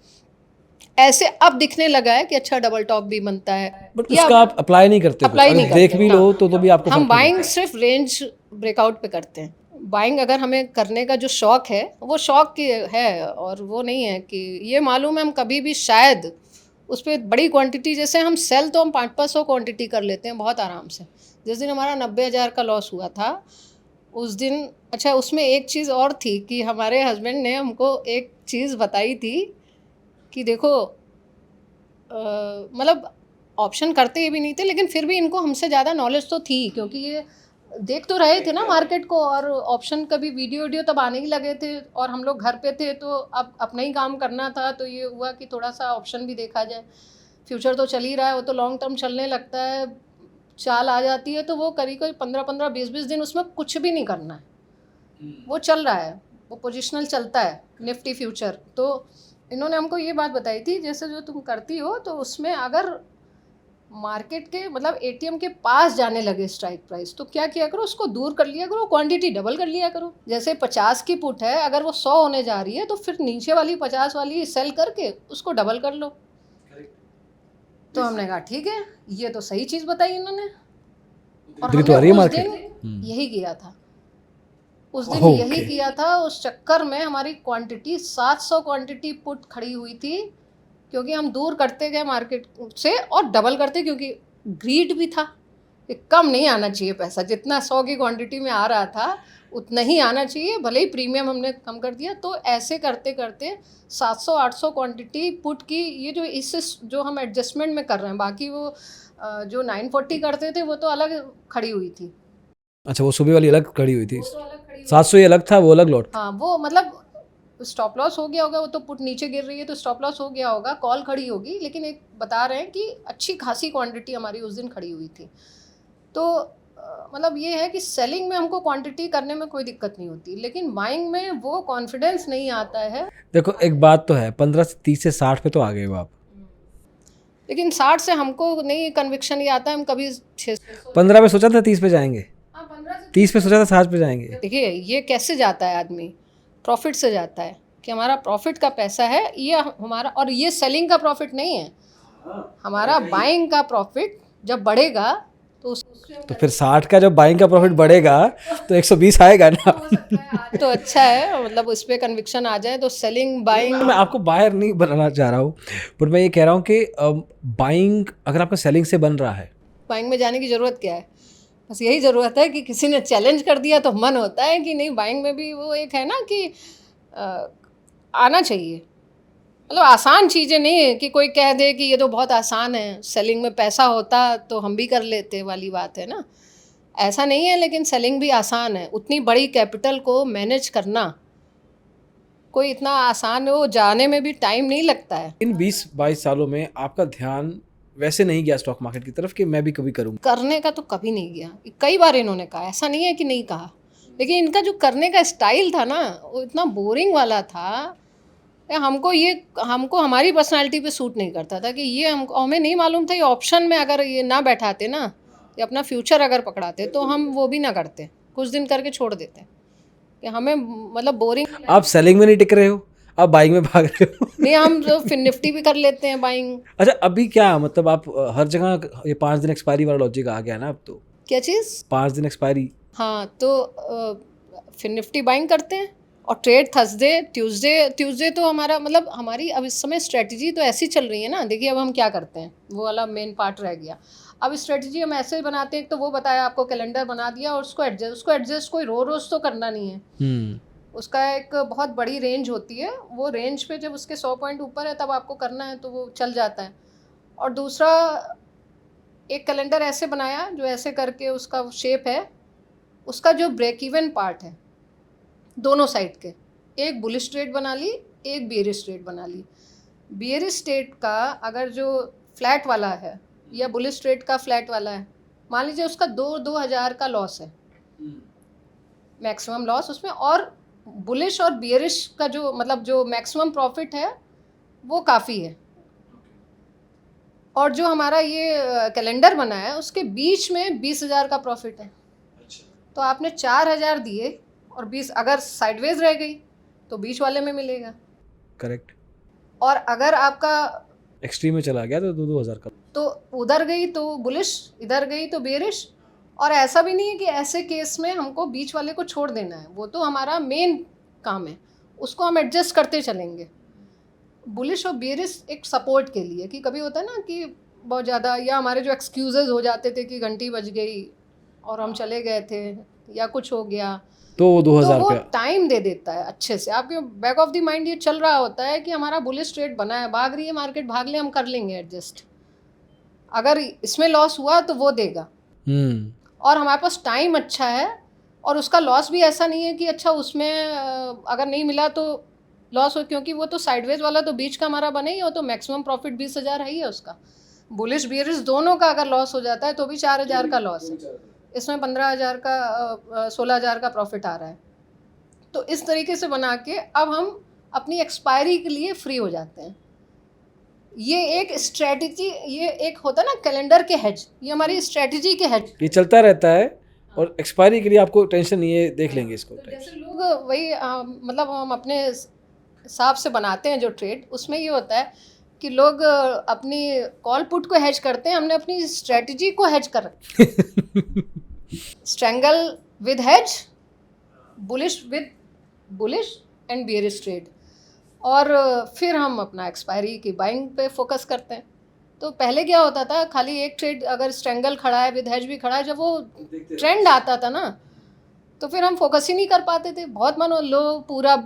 ऐसे अब दिखने लगा है कि अच्छा डबल टॉप भी बनता है। बट उसका आप अप्लाई नहीं करते, अप्लाई नहीं करते, देख भी लो तो भी आपको हम बाइंग सिर्फ रेंज ब्रेकआउट पे करते हैं। बाइंग अगर हमें करने का जो शौक है वो शौक की है, और वो नहीं है कि ये मालूम है हम कभी भी शायद उस पर बड़ी क्वांटिटी, जैसे हम सेल तो हम 500-500 क्वांटिटी कर लेते हैं बहुत आराम से। जिस दिन हमारा 90,000 का लॉस हुआ था उस दिन, अच्छा उसमें एक चीज़ और थी कि हमारे हस्बैंड ने हमको एक चीज़ बताई थी कि देखो, मतलब ऑप्शन करते ये भी नहीं थे, लेकिन फिर भी इनको हमसे ज़्यादा नॉलेज तो थी, क्योंकि ये देख तो रहे थे ना मार्केट को, और ऑप्शन कभी वीडियो तब आने ही लगे थे और हम लोग घर पे थे, तो अब अपना ही काम करना था, तो ये हुआ कि थोड़ा सा ऑप्शन भी देखा जाए। फ्यूचर तो चल ही रहा है, वो तो लॉन्ग टर्म चलने लगता है, चाल आ जाती है तो वो करीब 15-15 20-20 दिन उसमें कुछ भी नहीं करना है, वो चल रहा है, वो पोजिशनल चलता है निफ्टी फ्यूचर। तो इन्होंने हमको ये बात बताई थी, जैसे जो तुम करती हो तो उसमें अगर मार्केट के, मतलब एटीएम के पास जाने लगे स्ट्राइक प्राइस, तो क्या किया करो, उसको दूर कर लिया करो, क्वांटिटी डबल कर लिया करो। जैसे 50 की पुट है, अगर वो 100 होने जा रही है तो फिर नीचे वाली 50 वाली सेल करके उसको डबल कर लो। तो हमने कहा ठीक है, ये तो सही चीज़ बताई इन्होंने, और हमने उस दिन यही किया था, उस दिन यही किया था। उस चक्कर में हमारी क्वांटिटी 700 क्वांटिटी पुट खड़ी हुई थी, क्योंकि हम दूर करते गए मार्केट से और डबल करते, क्योंकि ग्रीड भी था कि कम नहीं आना चाहिए पैसा, जितना 100 की क्वांटिटी में आ रहा था उतना ही आना चाहिए, भले ही प्रीमियम हमने कम कर दिया। तो ऐसे करते करते 700-800 क्वांटिटी पुट की, ये जो इससे जो हम एडजस्टमेंट में कर रहे हैं, बाकी वो जो 940 करते थे वो तो अलग खड़ी हुई थी। अच्छा, वो सुबह वाली अलग खड़ी हुई थी। वो तो अलग खड़ी 700 ये अलग था, वो अलग लॉट। हाँ, वो मतलब स्टॉप लॉस हो गया होगा, वो तो पुट नीचे गिर रही है तो स्टॉप लॉस हो गया होगा, कॉल खड़ी होगी, लेकिन एक बता रहे हैं कि अच्छी खासी क्वांटिटी हमारी उस दिन खड़ी हुई थी। तो मतलब ये है कि सेलिंग में हमको क्वांटिटी करने में कोई दिक्कत नहीं होती, लेकिन बाइंग में वो कॉन्फिडेंस नहीं आता है। देखो एक बात तो है, 15 से 30 से 60 पे तो आ गए हो आप। लेकिन 60 से हमको नहीं कन्विक्शन ये आता है, हम कभी 600। 15 पे सोचा था 30 पे जाएंगे, हाँ, 15 से 30 पे सोचा था 60 पे जाएंगे। देखिए ये कैसे जाता है आदमी, प्रॉफिट से जाता है कि हमारा प्रॉफिट का पैसा है ये हमारा, और ये सेलिंग का प्रॉफिट नहीं है, हमारा बाइंग का प्रॉफिट जब बढ़ेगा तो तो फिर 60 का जब बाइंग का प्रॉफिट बढ़ेगा तो 120 आएगा ना। तो अच्छा है, मतलब उस पर कन्विक्शन आ जाए तो सेलिंग बाइंग। मैं आपको बायर नहीं बनाना चाह रहा हूँ, बट मैं ये कह रहा हूँ कि बाइंग अगर आपका सेलिंग से बन रहा है, बाइंग में जाने की ज़रूरत क्या है, बस यही ज़रूरत है कि किसी ने चैलेंज कर दिया तो मन होता है कि नहीं, बाइंग में भी वो एक है ना कि आना चाहिए। मतलब आसान चीज़ें नहीं है कि कोई कह दे कि ये तो बहुत आसान है, सेलिंग में पैसा होता तो हम भी कर लेते वाली बात है ना, ऐसा नहीं है। लेकिन सेलिंग भी आसान है, उतनी बड़ी कैपिटल को मैनेज करना कोई इतना आसान है, वो जाने में भी टाइम नहीं लगता है। इन 20-22 सालों में आपका ध्यान वैसे नहीं गया स्टॉक मार्केट की तरफ कि मैं भी कभी करूँगा? करने का तो कभी नहीं गया, कई बार इन्होंने कहा, ऐसा नहीं है कि नहीं कहा, लेकिन इनका जो करने का स्टाइल था ना वो इतना बोरिंग वाला था, हमको हमारी पर्सनालिटी पे सूट नहीं करता था कि ये हमको, हमें नहीं मालूम था ये ऑप्शन में अगर ये ना बैठाते ना, ये अपना फ्यूचर अगर पकड़ाते तो हम वो भी ना करते, कुछ दिन करके छोड़ देते कि हमें मतलब बोरिंग। आप सेलिंग में नहीं टिक रहे हो, आप बाइंग में भाग रहे हो। नहीं, हम तो फिर निफ्टी भी कर लेते हैं बाइंग। अच्छा अभी क्या मतलब आप हर जगह ये 5 दिन एक्सपायरी वाला लॉजिक आ गया ना अब तो, क्या चीज़? 5 दिन एक्सपायरी। हाँ, तो फिर निफ्टी बाइंग करते हैं और ट्रेड थर्सडे ट्यूसडे तो हमारा मतलब हमारी अब इस समय स्ट्रेटजी तो ऐसी चल रही है ना। देखिए अब हम क्या करते हैं, वो वाला मेन पार्ट रह गया। अब स्ट्रेटजी हम ऐसे बनाते हैं, तो वो बताया आपको, कैलेंडर बना दिया और उसको एडजस्ट कोई रोज़ तो करना नहीं है। उसका एक बहुत बड़ी रेंज होती है, वो रेंज पे जब उसके 100 पॉइंट ऊपर है तब आपको करना है, तो वो चल जाता है। और दूसरा एक कैलेंडर ऐसे बनाया जो ऐसे करके उसका शेप है, उसका जो ब्रेक इवन पार्ट है दोनों साइड के, एक बुलिश ट्रेड बना ली, एक बियरिश ट्रेड बना ली। बियरिश ट्रेड का अगर जो फ्लैट वाला है या बुलिश ट्रेड का फ्लैट वाला है, मान लीजिए उसका 2,000 का लॉस है, मैक्सिमम लॉस उसमें, और बुलिश और बियरिश का जो मतलब जो मैक्सिमम प्रॉफिट है वो काफ़ी है। और जो हमारा ये कैलेंडर बना है उसके बीच में 20,000 का प्रॉफिट है। तो आपने 4,000 दिए और 20 अगर साइडवेज रह गई तो बीच वाले में मिलेगा। करेक्ट। और अगर आपका एक्सट्रीम में चला गया तो 2-2 हज़ार का, तो उधर गई तो बुलिश, इधर गई तो बेरिश। और ऐसा भी नहीं है कि ऐसे केस में हमको बीच वाले को छोड़ देना है, वो तो हमारा मेन काम है, उसको हम एडजस्ट करते चलेंगे। बुलिश और बेरिश एक सपोर्ट के लिए, कि कभी होता है ना कि बहुत ज़्यादा, या हमारे जो एक्सक्यूजेज हो जाते थे कि घंटी बज गई और हम चले गए थे या कुछ हो गया, तो वो 2,000 तो वो पे टाइम दे देता है अच्छे से। आपके बैक ऑफ द माइंड ये चल रहा होता है कि हमारा बुलिश ट्रेड बना है, भाग रही है मार्केट, भाग ले, हम कर लेंगे एडजस्ट, अगर इसमें लॉस हुआ तो वो देगा। और हमारे पास टाइम अच्छा है, और उसका लॉस भी ऐसा नहीं है कि अच्छा उसमें अगर नहीं मिला तो लॉस हो, क्योंकि वो तो साइडवेज वाला तो बीच का हमारा बना ही हो, तो मैक्सिमम प्रॉफिट 20,000 है ही है उसका। बुलिश बियरिश दोनों का अगर लॉस हो जाता है तो भी 4,000 का लॉस है, इसमें 15,000 का 16,000 का प्रॉफिट आ रहा है। तो इस तरीके से बना के अब हम अपनी एक्सपायरी के लिए फ्री हो जाते हैं। ये एक स्ट्रेटजी, ये एक होता है ना कैलेंडर के हेज, ये हमारी स्ट्रेटजी के हेज। ये चलता रहता है और एक्सपायरी के लिए आपको टेंशन नहीं है, देख लेंगे इसको। तो जैसे लोग वही मतलब हम अपने हिसाब से बनाते हैं जो ट्रेड, उसमें ये होता है कि लोग अपनी कॉल पुट को हेज करते हैं, हमने अपनी स्ट्रेटजी को हेज कर strangle with hedge, bullish with bullish and bearish trade. और फिर हम अपना एक्सपायरी की बाइंग पे फोकस करते हैं। तो पहले क्या होता था, खाली एक ट्रेड अगर स्ट्रेंगल खड़ा है, विद हेज भी खड़ा है, जब वो ट्रेंड आता था ना तो फिर हम फोकस ही नहीं कर पाते थे, बहुत मन लो पूरा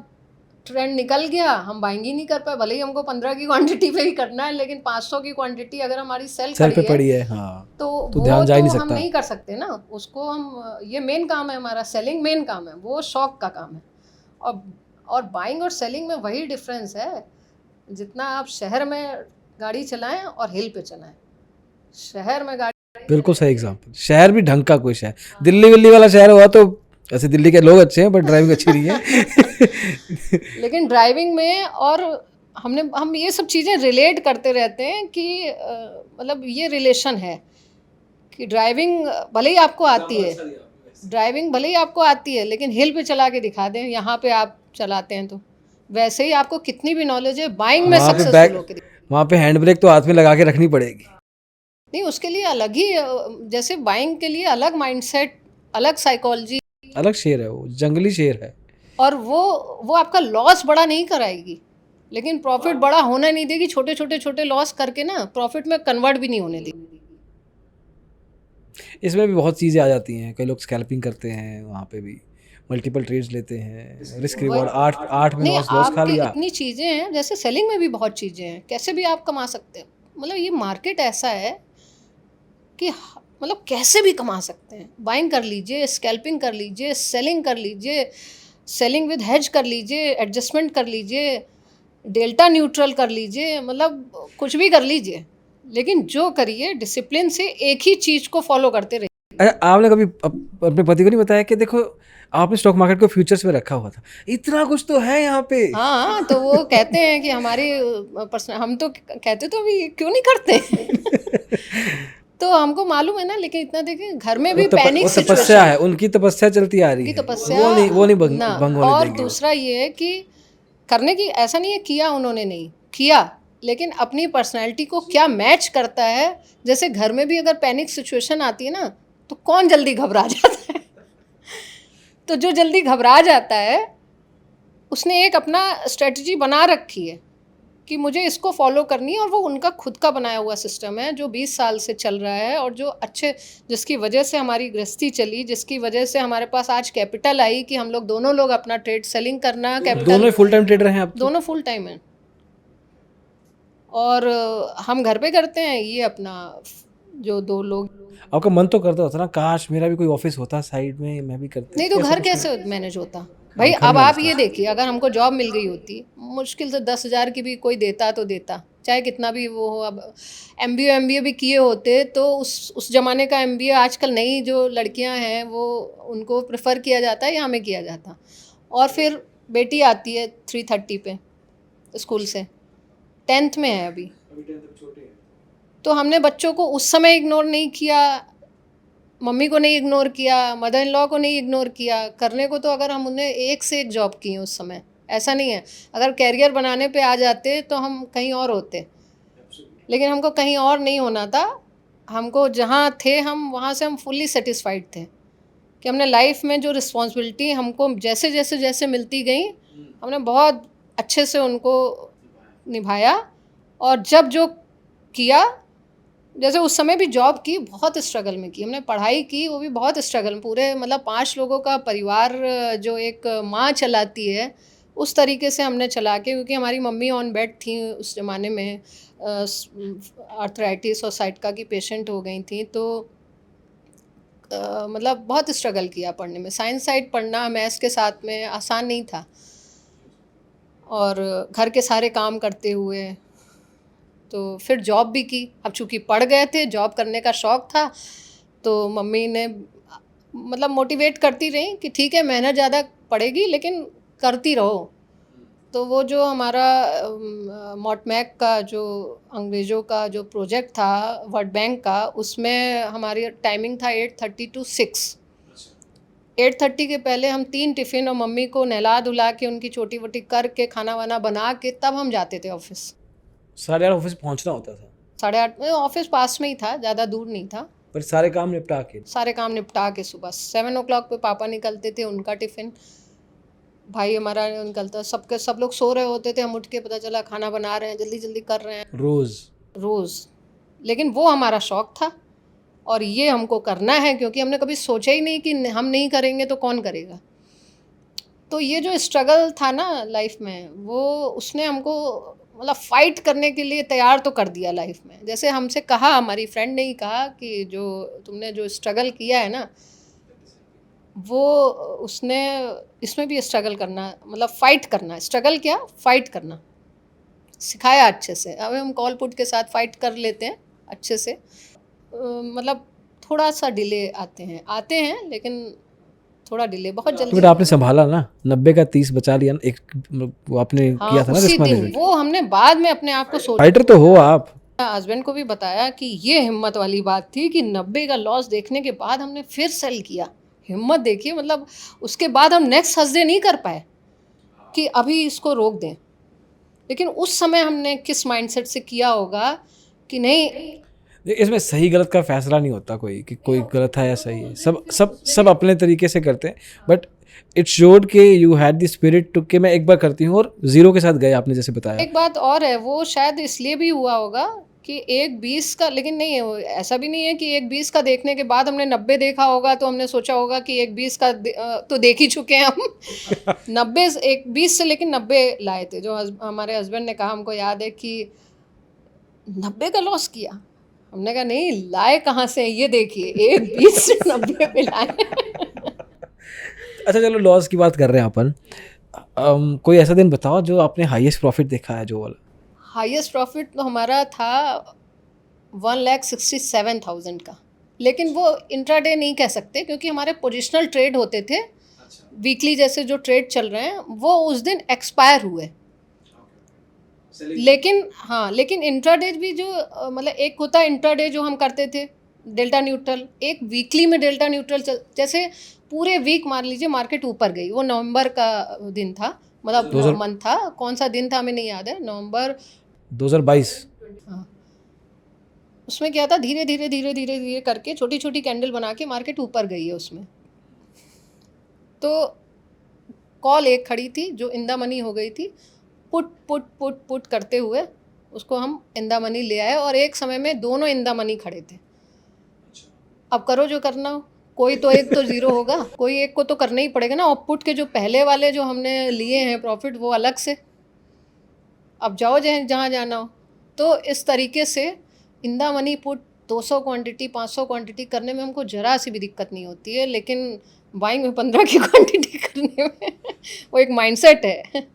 ट्रेंड निकल गया, हम बाइंग ही नहीं कर पाए, भले ही हमको 15 की क्वांटिटी पे ही करना है, लेकिन 500 की क्वांटिटी अगर हमारी सेल सेल पे खड़ी है पड़ी है, हाँ, तो तो वो ध्यान जा ही तो नहीं हम सकता। नहीं कर सकते ना उसको। हम ये मेन काम है हमारा, सेलिंग मेन काम है, वो शौक का काम है। और और बाइंग और सेलिंग में वही डिफरेंस है, जितना आप शहर में गाड़ी चलाएं और हिल पे चलाएं। शहर में गाड़ी बिल्कुल सही एग्जांपल। शहर भी ढंग का कोई शहर, दिल्ली विल्ली वाला शहर हुआ तो, ऐसे दिल्ली के लोग अच्छे हैं बट ड्राइविंग अच्छी नहीं है। लेकिन ड्राइविंग में और हम ये सब चीज़ें रिलेट करते रहते हैं कि मतलब ये रिलेशन है कि ड्राइविंग भले ही आपको आती है, ड्राइविंग भले ही आपको आती है, लेकिन हिल पे चला के दिखा दें, यहाँ पे आप चलाते हैं तो वैसे ही आपको कितनी भी नॉलेज है, बाइंग में वहाँ पे सक्सेसफुल बैक, होकर वहाँ पे हैंड ब्रेक तो हाथ में लगा के रखनी पड़ेगी। नहीं, उसके लिए अलग ही जैसे बाइंग के लिए अलग माइंडसेट, अलग साइकोलॉजी, अलग शेर है वो, जंगली शेर है। और वो आपका लॉस बड़ा नहीं कराएगी, लेकिन प्रॉफिट बड़ा होना नहीं देगी। छोटे छोटे छोटे लॉस करके ना प्रॉफिट में कन्वर्ट भी नहीं होने देगी। इसमें भी बहुत चीज़ें आ जाती हैं, कई लोग स्कैल्पिंग करते हैं, वहाँ पे भी मल्टीपल ट्रेड्स लेते हैं, रिस्क रिवॉर्ड, आठ आठ में नहीं, लॉस खा आपके लिया। इतनी चीज़ें हैं, जैसे सेलिंग में भी बहुत चीज़ें हैं, कैसे भी आप कमा सकते हो। मतलब ये मार्केट ऐसा है कि मतलब कैसे भी कमा सकते हैं। बाइंग कर लीजिए, स्कैल्पिंग कर लीजिए, सेलिंग कर लीजिए, सेलिंग विद हेज कर लीजिए, एडजस्टमेंट कर लीजिए, डेल्टा न्यूट्रल कर लीजिए, मतलब कुछ भी कर लीजिए, लेकिन जो करिए डिसिप्लिन से, एक ही चीज़ को फॉलो करते रहिए। अच्छा, आपने कभी अपने पति को नहीं बताया कि देखो आपने स्टॉक मार्केट को फ्यूचर्स में रखा हुआ था, इतना कुछ तो है यहाँ पे? हाँ, तो वो कहते हैं कि हमारी पर्सनल, हम तो कहते तो अभी क्यों नहीं करते। तो हमको मालूम है ना, लेकिन इतना देखिए घर में भी पैनिक वो तपस्या सिचुएशन, है, उनकी तपस्या चलती आ रही उनकी है, तपस्या वो नहीं ना। भंग होने और देंगे वो। दूसरा ये है कि करने की, ऐसा नहीं है किया उन्होंने नहीं किया, लेकिन अपनी पर्सनैलिटी को क्या मैच करता है। जैसे घर में भी अगर पैनिक सिचुएशन आती है ना, तो कौन जल्दी घबरा जाता है। तो जो जल्दी घबरा जाता है उसने एक अपना स्ट्रेटजी बना रखी है कि मुझे इसको फॉलो करनी है, और वो उनका खुद का बनाया हुआ सिस्टम है जो 20 साल से चल रहा है, और जो अच्छे, जिसकी वजह से हमारी गृहस्थी चली, जिसकी वजह से हमारे पास आज कैपिटल आई कि हम लोग दोनों लोग अपना ट्रेड सेलिंग करना, कैपिटल दोनों फुल टाइम ट्रेडर हैं आप तो? दोनों फुल टाइम है। और हम घर पे करते हैं, ये अपना जो दो लोग। आपका मन तो करता होता ना, काश मेरा भी कोई ऑफिस होता साइड में, मैं भी करता। नहीं तो ऐसा घर कुछ कैसे नहीं? मैनेज होता भाई। घर अब मैनेज आप ये देखिए, अगर हमको जॉब मिल गई होती, मुश्किल से 10,000 की भी कोई देता तो देता, चाहे कितना भी वो हो। अब MBA भी किए होते तो उस ज़माने का MBA आजकल नई जो लड़कियां हैं वो उनको प्रेफर किया जाता है या हमें किया जाता। और फिर बेटी आती है 3:30 पे स्कूल से, 10th में है अभी, तो हमने बच्चों को उस समय इग्नोर नहीं किया, मम्मी को नहीं इग्नोर किया, मदर इन लॉ को नहीं इग्नोर किया। करने को तो अगर हम उन्हें एक से एक जॉब की उस समय, ऐसा नहीं है। अगर कैरियर बनाने पे आ जाते तो हम कहीं और होते, लेकिन हमको कहीं और नहीं होना था। हमको जहाँ थे हम, वहाँ से हम फुल्ली सेटिस्फाइड थे कि हमने लाइफ में जो रिस्पॉन्सिबिलिटी हमको जैसे जैसे जैसे मिलती गई, हमने बहुत अच्छे से उनको निभाया। और जब जो किया, जैसे उस समय भी जॉब की, बहुत स्ट्रगल में की हमने, पढ़ाई की वो भी बहुत स्ट्रगल में। पूरे मतलब 5 लोगों का परिवार जो एक माँ चलाती है उस तरीके से हमने चला के, क्योंकि हमारी मम्मी ऑन बेड थी उस ज़माने में, आर्थराइटिस और साइटका की पेशेंट हो गई थी। तो मतलब बहुत स्ट्रगल किया पढ़ने में। साइंस साइड पढ़ना मैथ्स के साथ में आसान नहीं था, और घर के सारे काम करते हुए तो फिर जॉब भी की। अब चूँकि पढ़ गए थे, जॉब करने का शौक़ था, तो मम्मी ने मतलब मोटिवेट करती रही कि ठीक है मेहनत ज़्यादा पड़ेगी लेकिन करती रहो। तो वो जो हमारा मॉटमैक का जो अंग्रेज़ों का जो प्रोजेक्ट था वर्ल्ड बैंक का, उसमें हमारी टाइमिंग था 8:30 to 6। 8:30 के पहले हम 3 टिफ़िन और मम्मी को नहला धुला के, उनकी छोटी वोटी करके, खाना वाना बना के, तब हम जाते थे ऑफिस। 8:30 ऑफिस पहुंचना होता था? 8:30 में ऑफिस पास में ही था, ज़्यादा दूर नहीं था। पर सारे काम निपटा के? सारे काम निपटा के सुबह 7 o'clock पे पापा निकलते थे, उनका टिफ़िन, भाई हमारा निकलता, सब लोग सो रहे होते थे, हम उठ के पता चला खाना बना रहे हैं, जल्दी जल्दी कर रहे हैं रोज़। लेकिन वो हमारा शौक़ था, और ये हमको करना है, क्योंकि हमने कभी सोचा ही नहीं कि हम नहीं करेंगे तो कौन करेगा। तो ये जो स्ट्रगल था ना लाइफ में, वो उसने हमको मतलब फाइट करने के लिए तैयार तो कर दिया लाइफ में। जैसे हमसे कहा, हमारी फ्रेंड ने ही कहा कि जो तुमने जो स्ट्रगल किया है ना, वो उसने इसमें भी स्ट्रगल करना, मतलब फाइट करना, स्ट्रगल क्या, फाइट करना सिखाया अच्छे से। अब हम कॉल पुट के साथ फाइट कर लेते हैं अच्छे से। मतलब थोड़ा सा डिले आते हैं लेकिन थोड़ा डिले, बहुत तो जल्दी बेटा आपने नहीं। संभाला ना, 90 का 30 बचा लिया ना, एक वो आपने हाँ, किया था ना उसी रिस्क दिन मैनेजमेंट। वो हमने बाद में अपने आप को सोचा। फाइटर तो हो आप। हस्बैंड को भी बताया कि ये हिम्मत वाली बात थी कि 90 का लॉस देखने के बाद हमने फिर सेल किया। हिम्मत देखिए, मतलब उसके बाद हम नेक्स्ट थर्सडे नहीं कर पाए कि अभी इसको रोक दें। लेकिन उस समय हमने किस माइंडसेट से किया होगा कि नहीं। इसमें सही गलत का फैसला नहीं होता कोई, कि कोई गलत है या सही है, सब अपने तरीके से करते हैं। बट इट शोड के you had the spirit too, के मैं एक बार करती हूँ, और जीरो के साथ गए आपने जैसे बताया। एक बात और है, वो शायद इसलिए भी हुआ होगा कि एक 20 का, लेकिन नहीं है, ऐसा भी नहीं है कि एक 20 का देखने के बाद हमने 90 देखा होगा तो हमने सोचा होगा कि एक 20 का तो देख ही चुके हैं हम। 90, एक 20 से लेकिन 90 लाए थे। जो हमारे हस्बैंड ने कहा, हमको याद है कि 90 का लॉस किया। हमने कहा नहीं, लाए कहाँ से हैं, ये देखिए, एक 20 से 90 पे लाए। अच्छा चलो, लॉस की बात कर रहे हैं अपन। कोई ऐसा दिन बताओ जो आपने हाईएस्ट प्रॉफिट देखा है, जो वाला। हाईएस्ट प्रॉफिट तो हमारा था 1,67,000 का। लेकिन वो इंट्राडे नहीं कह सकते क्योंकि हमारे पोजिशनल ट्रेड होते थे। वीकली जैसे जो ट्रेड चल रहे हैं वो उस दिन एक्सपायर हुए। लेकिन हाँ, लेकिन इंट्राडे भी जो मतलब एक होता है इंट्राडे जो हम करते थे डेल्टा न्यूट्रल, एक वीकली में डेल्टा न्यूट्रल जैसे पूरे वीक मान लीजिए मार्केट ऊपर गई। वो नवंबर का दिन था, मतलब मंथ था, कौन सा दिन था हमें नहीं याद है, नवंबर 2022। हाँ। उसमें क्या था, धीरे धीरे धीरे धीरे धीरे करके छोटी छोटी कैंडल बना के मार्केट ऊपर गई है उसमें। तो कॉल एक खड़ी थी जो इंदा मनी हो गई थी, पुट पुट पुट पुट करते हुए उसको हम इंदा मनी ले आए, और एक समय में दोनों इंदा मनी खड़े थे। अब करो जो करना हो, कोई तो एक तो ज़ीरो होगा, कोई एक को तो करना ही पड़ेगा ना। और पुट के जो पहले वाले जो हमने लिए हैं प्रॉफिट, वो अलग से, अब जाओ जहाँ जाना हो। तो इस तरीके से इंदा मनी पुट 200 क्वांटिटी 500 क्वांटिटी करने में हमको ज़रा सी भी दिक्कत नहीं होती है, लेकिन बाइंग में 15 की क्वांटिटी करने में वो एक माइंडसेट है।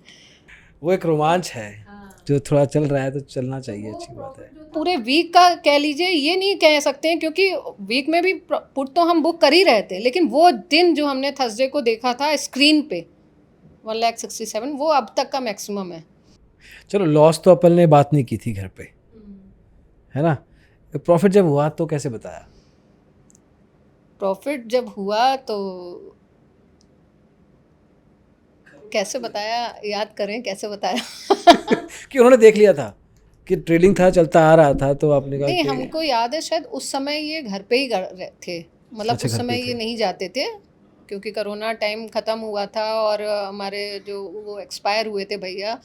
वो एक रोमांच है, जो थोड़ा चल रहा है तो चलना चाहिए, अच्छी बात है। पूरे वीक का कह लीजिए, ये नहीं कह सकते हैं क्योंकि वीक में भी पुट तो हम बुक कर ही रहे थे, लेकिन वो दिन जो हमने थर्सडे को देखा था स्क्रीन पे 1,67,000, वो अब तक का मैक्सिमम है। चलो, लॉस तो अपन ने बात नहीं की थी घर पे, है ना। प्रॉफिट जब हुआ तो कैसे बताया? प्रॉफिट जब हुआ तो कैसे बताया, याद करें कैसे बताया। कि उन्होंने देख लिया था कि ट्रेडिंग था, चलता आ रहा था, तो आपने कहा नहीं, कि हमको याद है शायद उस समय ये घर पे ही कर रहे थे, मतलब अच्छा, उस घर पे समय ही ये थे। नहीं जाते थे क्योंकि कोरोना टाइम ख़त्म हुआ था और हमारे जो वो एक्सपायर हुए थे भैया,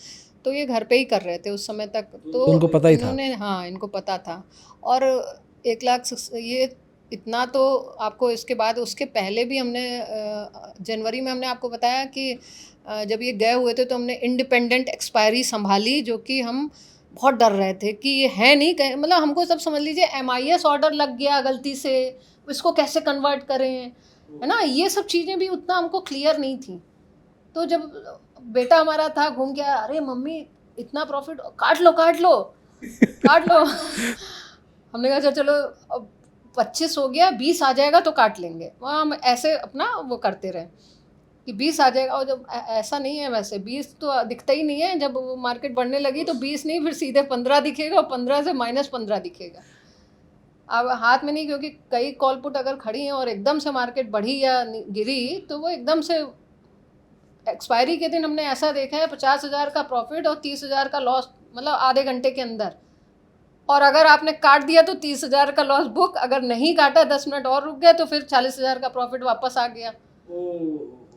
तो ये घर पे ही कर रहे थे उस समय तक। तो उनको पता ही था। इन्होंने, हाँ, इनको पता था। और 1,00,000 ये इतना तो आपको, इसके बाद उसके पहले भी हमने जनवरी में हमने आपको बताया कि जब ये गए हुए थे तो हमने इंडिपेंडेंट एक्सपायरी संभाली, जो कि हम बहुत डर रहे थे कि ये है नहीं कहीं, मतलब हमको सब समझ लीजिए MIS ऑर्डर लग गया गलती से, इसको कैसे कन्वर्ट करें, है ना। ये सब चीज़ें भी उतना हमको क्लियर नहीं थी। तो जब बेटा हमारा था घूम गया, अरे मम्मी इतना प्रॉफिट, काट लो काट लो काट लो। हमने कहा अच्छा चलो, अब 25 हो गया, 20 आ जाएगा तो काट लेंगे। वहाँ हम ऐसे अपना वो करते रहे कि 20 आ जाएगा, और जब ऐसा नहीं है, वैसे 20 तो दिखता ही नहीं है। जब वो मार्केट बढ़ने लगी तो 20 नहीं, फिर सीधे 15 दिखेगा, और 15 से -15 दिखेगा। अब हाथ में नहीं, क्योंकि कई कॉल पुट अगर खड़ी हैं और एकदम से मार्केट बढ़ी या गिरी तो वो एकदम से, एक्सपायरी के दिन हमने ऐसा देखा है 50,000 का प्रॉफिट और 30,000 का लॉस, मतलब आधे घंटे के अंदर। और अगर आपने काट दिया तो 30,000 का लॉस बुक, अगर नहीं काटा 10 मिनट और रुक गए तो फिर 40,000 का प्रॉफिट वापस आ गया।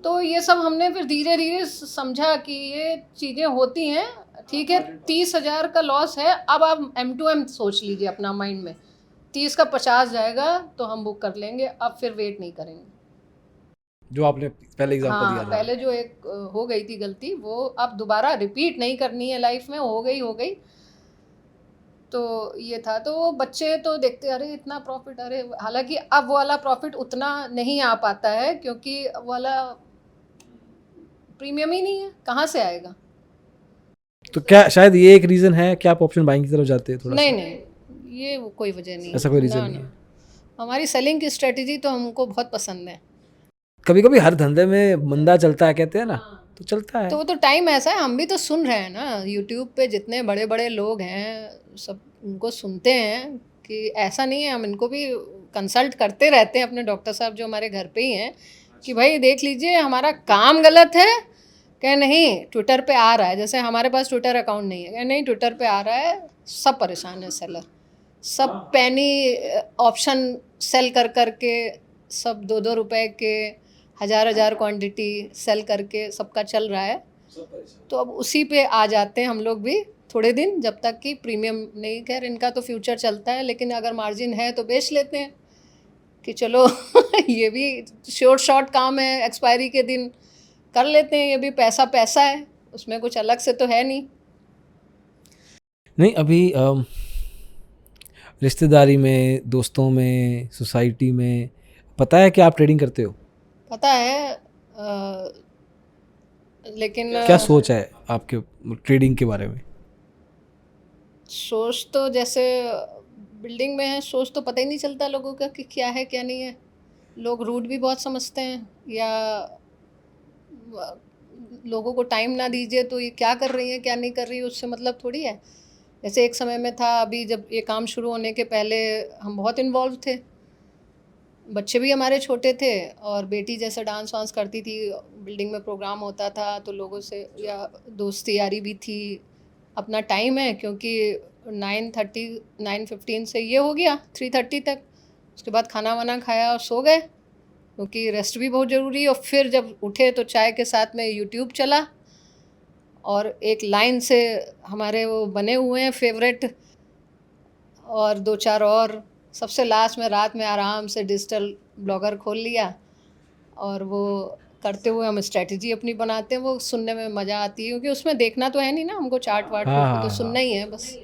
तो ये सब हमने फिर धीरे धीरे समझा कि ये चीज़ें होती हैं। ठीक है, 30,000 का लॉस है, अब आप M2M सोच लीजिए अपना माइंड में, 30 का 50 जाएगा तो हम बुक कर लेंगे, अब फिर वेट नहीं करेंगे। जो आपने पहले एग्जांपल हाँ, दिया था। पहले जो एक हो गई थी गलती, वो अब दोबारा रिपीट नहीं करनी है लाइफ में, हो गई। तो ये था, तो वो बच्चे तो देखते अरे इतना प्रॉफिट, अरे हालांकि अब वो वाला प्रॉफिट उतना नहीं आ पाता है, क्योंकि वो वाला प्रीमियम ही नहीं है, कहाँ से आएगा। तो क्या शायद ये एक रीज़न है कि आप ऑप्शन बाइंग की तरफ जाते हैं थोड़ा नहीं सा? नहीं, ये वो कोई वजह नहीं ऐसा कोई है, रीज़न ना नहीं ना। है? हमारी सेलिंग की स्ट्रेटजी तो हमको बहुत पसंद है। कभी कभी हर धंधे में मंदा चलता है कहते हैं ना, तो चलता है। तो वो तो टाइम ऐसा है, हम भी तो सुन रहे हैं ना, यूट्यूब पे जितने बड़े बड़े लोग हैं सब उनको सुनते हैं, कि ऐसा नहीं है, हम इनको भी कंसल्ट करते रहते हैं, अपने डॉक्टर साहब जो हमारे घर पे ही हैं, कि भाई देख लीजिए हमारा काम गलत है, कहे नहीं ट्विटर पे आ रहा है, जैसे हमारे पास ट्विटर अकाउंट नहीं है, कहे नहीं ट्विटर पे आ रहा है, सब परेशान है सेलर, सब पैनी ऑप्शन सेल कर करके, सब 2-2 रुपए के, हज़ार क्वांटिटी सेल करके सबका चल रहा है। तो अब उसी पे आ जाते हैं हम लोग भी थोड़े दिन, जब तक कि प्रीमियम नहीं, खैर इनका तो फ्यूचर चलता है, लेकिन अगर मार्जिन है तो बेच लेते हैं कि चलो ये भी शॉर्ट काम है, एक्सपायरी के दिन कर लेते हैं, ये भी पैसा पैसा है, उसमें कुछ अलग से तो है नहीं। नहीं अभी रिश्तेदारी में, दोस्तों में, सोसाइटी में पता है कि आप ट्रेडिंग करते हो? पता है, लेकिन क्या सोच है आपके ट्रेडिंग के बारे में? सोच तो जैसे बिल्डिंग में है, सोच तो पता ही नहीं चलता लोगों का कि क्या है क्या नहीं है, लोग रूट भी बहुत समझते हैं, या लोगों को टाइम ना दीजिए तो ये क्या कर रही है क्या नहीं कर रही है उससे मतलब थोड़ी है। जैसे एक समय में था, अभी जब ये काम शुरू होने के पहले हम बहुत इन्वॉल्व थे, बच्चे भी हमारे छोटे थे, और बेटी जैसे डांस वांस करती थी, बिल्डिंग में प्रोग्राम होता था तो लोगों से या दोस्ती यारी भी थी। अपना टाइम है, क्योंकि 9:30 9:15 से ये हो गया 3:30 तक, उसके बाद खाना वाना खाया और सो गए, क्योंकि रेस्ट भी बहुत ज़रूरी है, और फिर जब उठे तो चाय के साथ में यूट्यूब चला, और एक लाइन से हमारे वो बने हुए हैं फेवरेट, और 2-4 और, सबसे लास्ट में रात में आराम से डिजिटल ब्लॉगर खोल लिया, और वो करते हुए हम स्ट्रेटजी अपनी बनाते हैं, वो सुनने में मज़ा आती है, क्योंकि उसमें देखना तो है नहीं ना हमको, चार्ट वार्ट हाँ वो तो हाँ सुनना हाँ। ही है बस।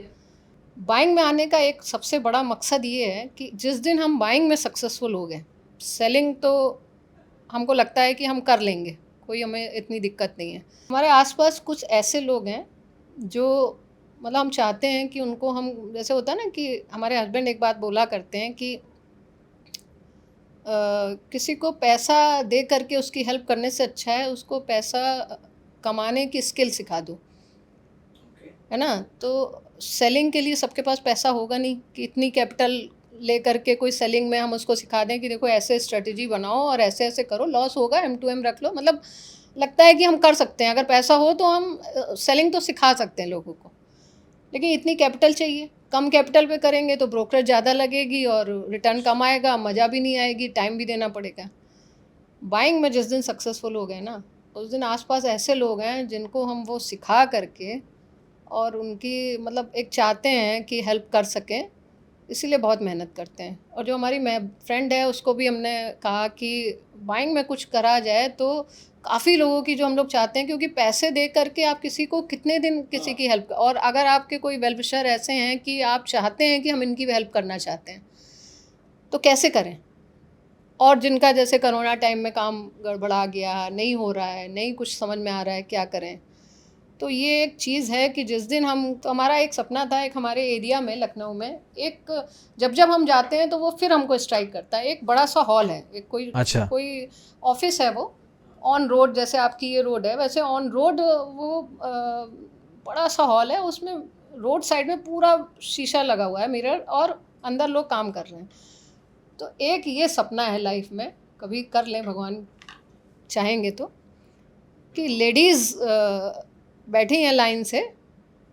बाइंग में आने का एक सबसे बड़ा मकसद ये है कि जिस दिन हम बाइंग में सक्सेसफुल हो गए, सेलिंग तो हमको लगता है कि हम कर लेंगे, कोई हमें इतनी दिक्कत नहीं है। हमारे आसपास कुछ ऐसे लोग हैं जो मतलब हम चाहते हैं कि उनको हम, जैसे होता है ना कि हमारे हस्बैंड एक बात बोला करते हैं कि किसी को पैसा दे करके उसकी हेल्प करने से अच्छा है उसको पैसा कमाने की स्किल सिखा दो, है ना। तो सेलिंग के लिए सबके पास पैसा होगा नहीं कि इतनी कैपिटल ले करके कोई सेलिंग में हम उसको सिखा दें कि देखो ऐसे स्ट्रेटजी बनाओ और ऐसे ऐसे करो, लॉस होगा M2M रख लो, मतलब लगता है कि हम कर सकते हैं, अगर पैसा हो तो हम सेलिंग तो सिखा सकते हैं लोगों को, लेकिन इतनी कैपिटल चाहिए, कम कैपिटल पे करेंगे तो ब्रोकरेज ज़्यादा लगेगी और रिटर्न कम आएगा, मज़ा भी नहीं आएगी, टाइम भी देना पड़ेगा। बाइंग में जिस दिन सक्सेसफुल हो गए ना, उस दिन आसपास ऐसे लोग हैं जिनको हम वो सिखा करके, और उनकी मतलब एक चाहते हैं कि हेल्प कर सकें, इसीलिए बहुत मेहनत करते हैं। और जो हमारी फ्रेंड है उसको भी हमने कहा कि बाइंग में कुछ करा जाए तो काफ़ी लोगों की जो हम लोग चाहते हैं, क्योंकि पैसे दे करके आप किसी को कितने दिन किसी की हेल्प, और अगर आपके कोई वेल विशर ऐसे हैं कि आप चाहते हैं कि हम इनकी हेल्प करना चाहते हैं, तो कैसे करें। और जिनका जैसे कोरोना टाइम में काम गड़बड़ा गया, नहीं हो रहा है, नहीं कुछ समझ में आ रहा है क्या करें, तो ये एक चीज़ है कि जिस दिन हम, तो हमारा एक सपना था, एक हमारे एरिया में लखनऊ में एक, जब जब हम जाते हैं तो वो फिर हमको स्ट्राइक करता है, एक बड़ा सा हॉल है, एक कोई अच्छा। कोई ऑफिस है, वो ऑन रोड, जैसे आपकी ये रोड है वैसे ऑन रोड वो बड़ा सा हॉल है, उसमें रोड साइड में पूरा शीशा लगा हुआ है, मिरर, और अंदर लोग काम कर रहे हैं। तो एक ये सपना है लाइफ में, कभी कर लें भगवान चाहेंगे तो, कि लेडीज़ बैठी हैं लाइन से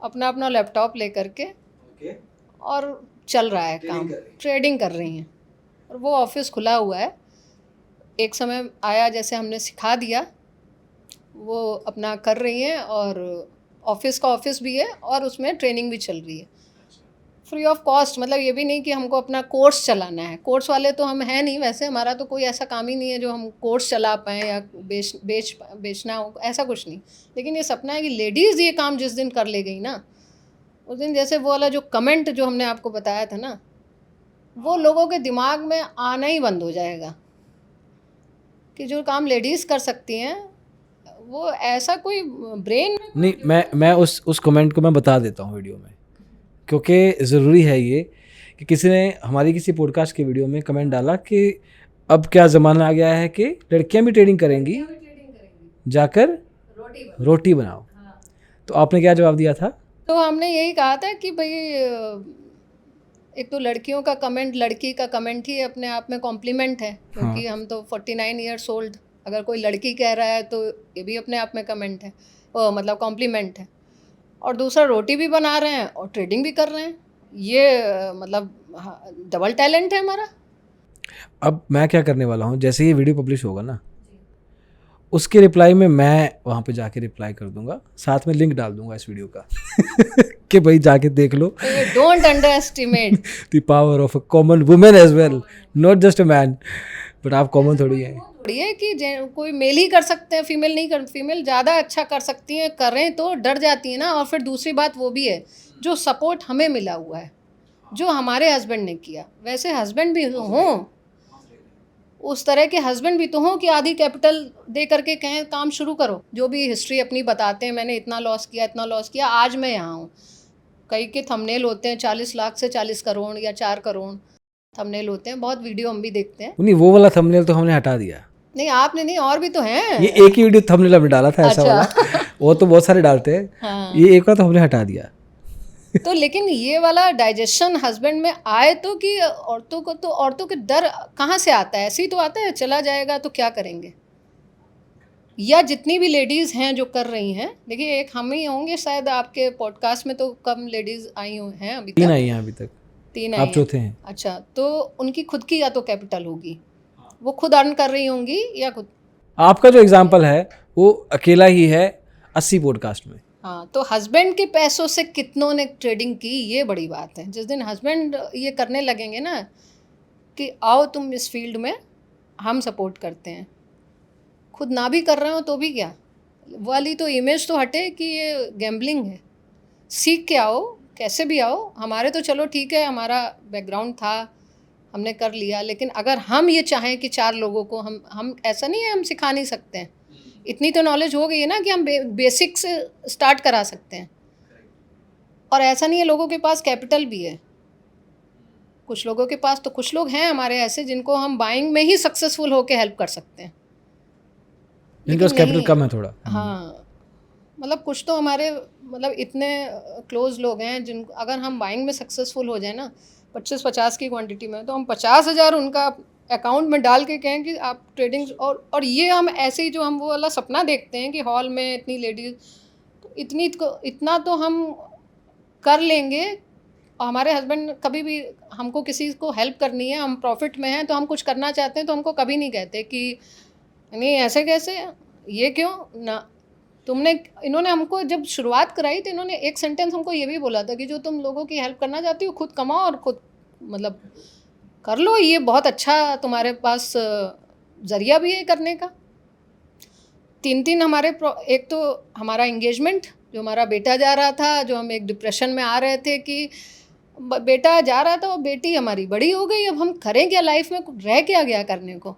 अपना अपना लैपटॉप ले करके, और चल रहा है काम, ट्रेडिंग कर रही हैं, और वो ऑफिस खुला हुआ है। एक समय आया जैसे हमने सिखा दिया, वो अपना कर रही हैं, और ऑफिस का ऑफिस भी है और उसमें ट्रेनिंग भी चल रही है। फ्री ऑफ कॉस्ट, मतलब ये भी नहीं कि हमको अपना कोर्स चलाना है, कोर्स वाले तो हम हैं नहीं, वैसे हमारा तो कोई ऐसा काम ही नहीं है जो हम कोर्स चला पाएँ या बेचना हो, ऐसा कुछ नहीं। लेकिन ये सपना है कि लेडीज़ ये काम जिस दिन कर ले गई ना, उस दिन जैसे वो वाला जो कमेंट जो हमने आपको बताया था ना, वो लोगों के दिमाग में आना ही बंद हो जाएगा कि जो काम लेडीज़ कर सकती हैं, वो ऐसा कोई ब्रेन नहीं, मैं उस कमेंट को मैं बता देता हूँ वीडियो में, क्योंकि ज़रूरी है ये कि किसी ने हमारी किसी पॉडकास्ट की वीडियो में कमेंट डाला कि अब क्या ज़माना आ गया है कि लड़कियां भी ट्रेडिंग करेंगी, जाकर रोटी बनाओ। तो आपने क्या जवाब दिया था? तो हमने यही कहा था कि भाई एक तो लड़कियों का कमेंट, लड़की का कमेंट ही अपने आप में कॉम्प्लीमेंट है, क्योंकि हम तो 49 ईयर्स ओल्ड, अगर कोई लड़की कह रहा है तो ये भी अपने आप में कमेंट है, मतलब कॉम्प्लीमेंट है। और दूसरा, रोटी भी बना रहे हैं और ट्रेडिंग भी कर रहे हैं, ये मतलब डबल टैलेंट है हमारा। अब मैं क्या करने वाला हूँ, जैसे ये वीडियो पब्लिश होगा ना, उसके रिप्लाई में मैं वहाँ पे जाके रिप्लाई कर दूंगा, साथ में लिंक डाल दूंगा इस वीडियो का कि भाई जाके देख लो। Don't underestimate the power of a common women as well, not just a man, but आप कॉमन थोड़ी हैं। थोड़ी है कि कोई मेल ही कर सकते हैं, फीमेल नहीं कर, फीमेल ज़्यादा अच्छा कर सकती हैं, करें तो डर जाती है ना। और फिर दूसरी बात वो भी है, जो सपोर्ट हमें मिला हुआ है, जो हमारे हस्बैंड ने किया, वैसे हस्बैंड भी हों, उस तरह के हस्बैंड भी तो हों कि आधी कैपिटल दे करके कहें काम शुरू करो। जो भी हिस्ट्री अपनी बताते हैं, मैंने इतना लॉस किया, इतना लॉस किया, आज मैं यहाँ हूँ। कई के थंबनेल होते हैं 40 लाख से 40 करोड़ या 4 करोड़ थंबनेल होते हैं, बहुत वीडियो हम भी देखते हैं। नहीं, वो वाला थंबनेल तो हमने हटा दिया। नहीं, आपने नहीं, और भी तो हैं। ये एक ही वीडियो थंबनेल हमने डाला था ऐसा वाला, वो तो बहुत सारे डालते हैं। हाँ। ये एक का तो हमने हटा दिया। तो लेकिन ये वाला डाइजेशन हस्बैंड में आए तो, कि औरतों को, तो औरतों के डर कहाँ से आता है? ऐसे ही तो आता है, चला जाएगा तो क्या करेंगे। या जितनी भी लेडीज़ हैं जो कर रही हैं, देखिए एक हम ही होंगे शायद, आपके पॉडकास्ट में तो कम लेडीज़ आई हैं अभी तक। 3 आई हैं अभी तक, 3 आप आई हैं। चौथे हैं। अच्छा, तो उनकी खुद की या तो कैपिटल होगी, वो खुद अर्न कर रही होंगी, या खुद। आपका जो एग्जाम्पल है वो अकेला ही है 80 पॉडकास्ट में। हाँ, तो हस्बैंड के पैसों से कितनों ने ट्रेडिंग की, ये बड़ी बात है। जिस दिन हस्बैंड ये करने लगेंगे ना कि आओ तुम इस फील्ड में, हम सपोर्ट करते हैं, खुद ना भी कर रहे हो तो भी क्या, वाली तो इमेज तो हटे कि ये गैम्बलिंग है। सीख के आओ, कैसे भी आओ। हमारे तो चलो ठीक है, हमारा बैकग्राउंड था, हमने कर लिया, लेकिन अगर हम ये चाहें कि 4 लोगों को हम ऐसा नहीं है हम सिखा नहीं सकते हैं, इतनी तो नॉलेज हो गई है ना कि हम बेसिक से स्टार्ट करा सकते हैं। और ऐसा नहीं है, लोगों के पास कैपिटल भी है, कुछ लोगों के पास, तो कुछ लोग हैं हमारे ऐसे जिनको हम बाइंग में ही सक्सेसफुल होकर हेल्प कर सकते हैं, जिनके पास कैपिटल कम है थोड़ा। हाँ, मतलब कुछ तो हमारे, मतलब इतने क्लोज लोग हैं जिन, अगर हम बाइंग में सक्सेसफुल हो जाए ना 25-50 की क्वांटिटी में, तो हम 50,000 उनका अकाउंट में डाल के कहें कि आप ट्रेडिंग, और ये हम ऐसे ही, जो हम वो वाला सपना देखते हैं कि हॉल में इतनी लेडीज, तो इतना तो हम कर लेंगे। और हमारे हस्बैंड कभी भी, हमको किसी को हेल्प करनी है, हम प्रॉफिट में हैं तो हम कुछ करना चाहते हैं, तो हमको कभी नहीं कहते कि नहीं ऐसे कैसे, ये क्यों ना। इन्होंने हमको जब शुरुआत कराई तो इन्होंने एक सेंटेंस हमको ये भी बोला था कि जो तुम लोगों की हेल्प करना चाहती हो, खुद कमाओ और खुद मतलब कर लो, ये बहुत अच्छा तुम्हारे पास जरिया भी है करने का। 3 हमारे, एक तो हमारा एंगेजमेंट, जो हमारा बेटा जा रहा था, जो हम एक डिप्रेशन में आ रहे थे कि बेटा जा रहा था और बेटी हमारी बड़ी हो गई, अब हम करें क्या लाइफ में, रह क्या गया करने को,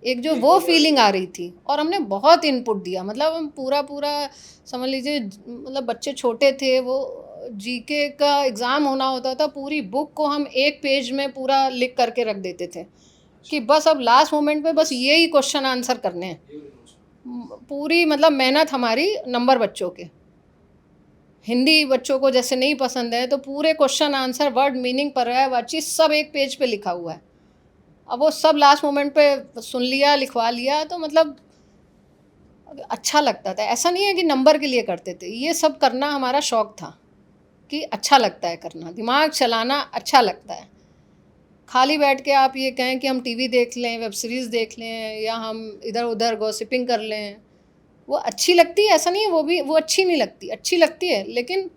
एक जो वो फीलिंग आ रही थी। और हमने बहुत इनपुट दिया, मतलब हम पूरा समझ लीजिए, मतलब बच्चे छोटे थे, वो जीके का एग्ज़ाम होना होता था, पूरी बुक को हम एक पेज में पूरा लिख करके रख देते थे कि बस अब लास्ट मोमेंट में बस यही क्वेश्चन आंसर करने हैं। पूरी मतलब मेहनत हमारी नंबर बच्चों के, हिंदी बच्चों को जैसे नहीं पसंद है, तो पूरे क्वेश्चन आंसर, वर्ड मीनिंग, पर्याय वाची सब एक पेज पे लिखा हुआ है। अब वो सब लास्ट मोमेंट पे सुन लिया, लिखवा लिया, तो मतलब अच्छा लगता था। ऐसा नहीं है कि नंबर के लिए करते थे, ये सब करना हमारा शौक़ था कि अच्छा लगता है करना, दिमाग चलाना अच्छा लगता है। खाली बैठ के आप ये कहें कि हम टीवी देख लें, वेब सीरीज़ देख लें, या हम इधर उधर गॉसिपिंग कर लें, वो अच्छी लगती है, ऐसा नहीं है, वो अच्छी नहीं लगती, अच्छी लगती है, लेकिन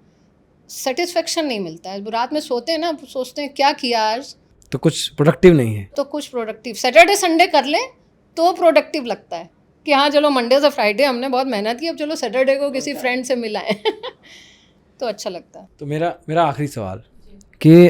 सेटिस्फेक्शन नहीं मिलता है। रात में सोते हैं ना, सोचते हैं क्या किया आज, तो कुछ प्रोडक्टिव नहीं है। तो कुछ प्रोडक्टिव सैटरडे संडे कर लें तो प्रोडक्टिव लगता है कि हाँ चलो मंडे से फ्राइडे हमने बहुत मेहनत की, अब चलो सैटरडे को किसी फ्रेंड से मिलाएं तो अच्छा लगता है। तो मेरा मेरा आखिरी सवाल कि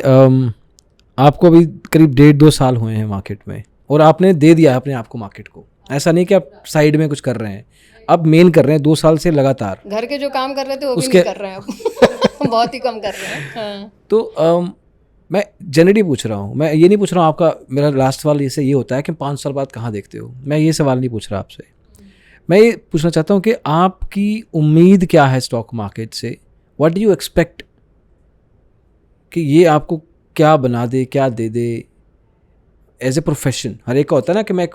आपको अभी करीब 1.5-2 साल हुए हैं मार्केट में, और आपने दे दिया है अपने आप को मार्केट को। ऐसा नहीं कि आप साइड में कुछ कर रहे हैं, अब मेन कर रहे हैं 2 साल से लगातार। घर के जो काम कर रहे थे वो भी उसके- नहीं कर रहे हैं अब बहुत ही कम कर रहे हैं। हाँ। तो मैं जनरली पूछ रहा हूँ, मैं ये नहीं पूछ रहा हूँ आपका, मेरा लास्ट सवाल इससे ये होता है कि 5 साल बाद कहाँ देखते हो, मैं ये सवाल नहीं पूछ रहा आपसे। मैं ये पूछना चाहता हूँ कि आपकी उम्मीद क्या है स्टॉक मार्केट से, व्हाट डू यू एक्सपेक्ट कि ये आपको क्या बना दे, क्या दे दे एज ए प्रोफेशन। हर एक का होता है ना कि मैं,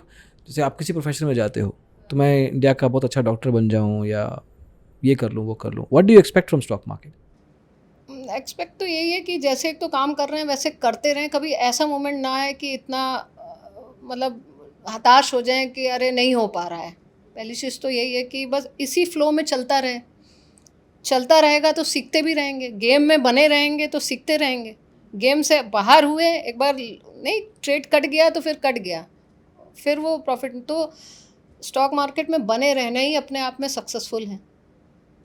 जैसे आप किसी प्रोफेशन में जाते हो तो मैं इंडिया का बहुत अच्छा डॉक्टर बन जाऊँ या ये कर लूँ वो कर लूँ, what do you expect from stock market? Expect तो यही है कि जैसे एक तो काम कर रहे हैं वैसे करते रहें, कभी ऐसा मोमेंट ना आए कि इतना मतलब हताश हो जाएं कि अरे नहीं हो पा रहा है। पहली चीज़ तो यही है कि बस इसी फ्लो में चलता रहे, चलता रहेगा तो सीखते भी रहेंगे, गेम में बने रहेंगे तो सीखते रहेंगे। गेम से बाहर हुए एक बार नहीं, ट्रेड कट गया तो फिर कट गया, फिर वो प्रॉफिट। तो स्टॉक मार्केट में बने रहना ही अपने आप में सक्सेसफुल है,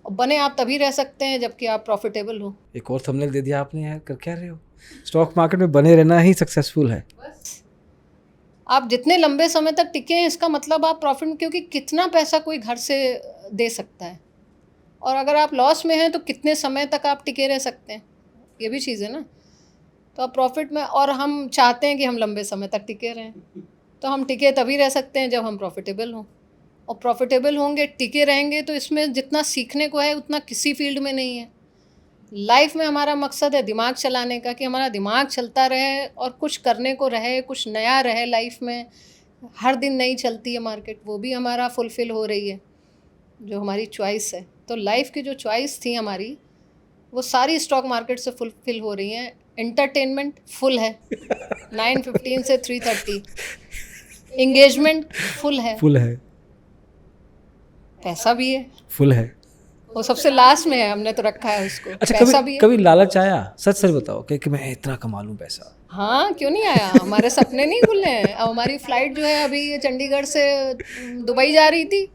और बने आप तभी रह सकते हैं जबकि आप प्रॉफिटेबल हो। एक और थंबनेल दे दिया आपने यार, कर क्या रहे हो? स्टॉक मार्केट में बने रहना ही सक्सेसफुल है। बस आप जितने लंबे समय तक टिके हैं इसका मतलब आप प्रॉफिट में, क्योंकि कितना पैसा कोई घर से दे सकता है, और अगर आप लॉस में हैं तो कितने समय तक आप टिके रह सकते हैं, ये भी चीज़ है ना। तो आप प्रॉफिट में, और हम चाहते हैं कि हम लंबे समय तक टिके रहें, तो हम टिके तभी रह सकते हैं जब हम प्रॉफिटेबल हों, और प्रॉफिटेबल होंगे टिके रहेंगे तो इसमें जितना सीखने को है उतना किसी फील्ड में नहीं है। लाइफ में हमारा मकसद है दिमाग चलाने का, कि हमारा दिमाग चलता रहे और कुछ करने को रहे, कुछ नया रहे लाइफ में। हर दिन नई चलती है मार्केट, वो भी हमारा फुलफ़िल हो रही है जो हमारी चॉइस है। तो लाइफ की जो चॉइस थी हमारी वो सारी स्टॉक मार्केट से फुलफ़िल हो रही हैं। एंटरटेनमेंट फुल है 9:15 से 3:30, इंगेजमेंट फुल है, फुल है, पैसा भी है, फुल है। वो सबसे लास्ट में है, हमने तो रखा है उसको। अच्छा, पैसा भी कभी है। कभी लालच आया? सच सच बताओ कि मैं इतना कमा लूँ पैसा। हाँ क्यों नहीं आया, हमारे सपने नहीं खुले हैं। अब हमारी फ्लाइट जो है अभी ये चंडीगढ़ से दुबई जा रही थी,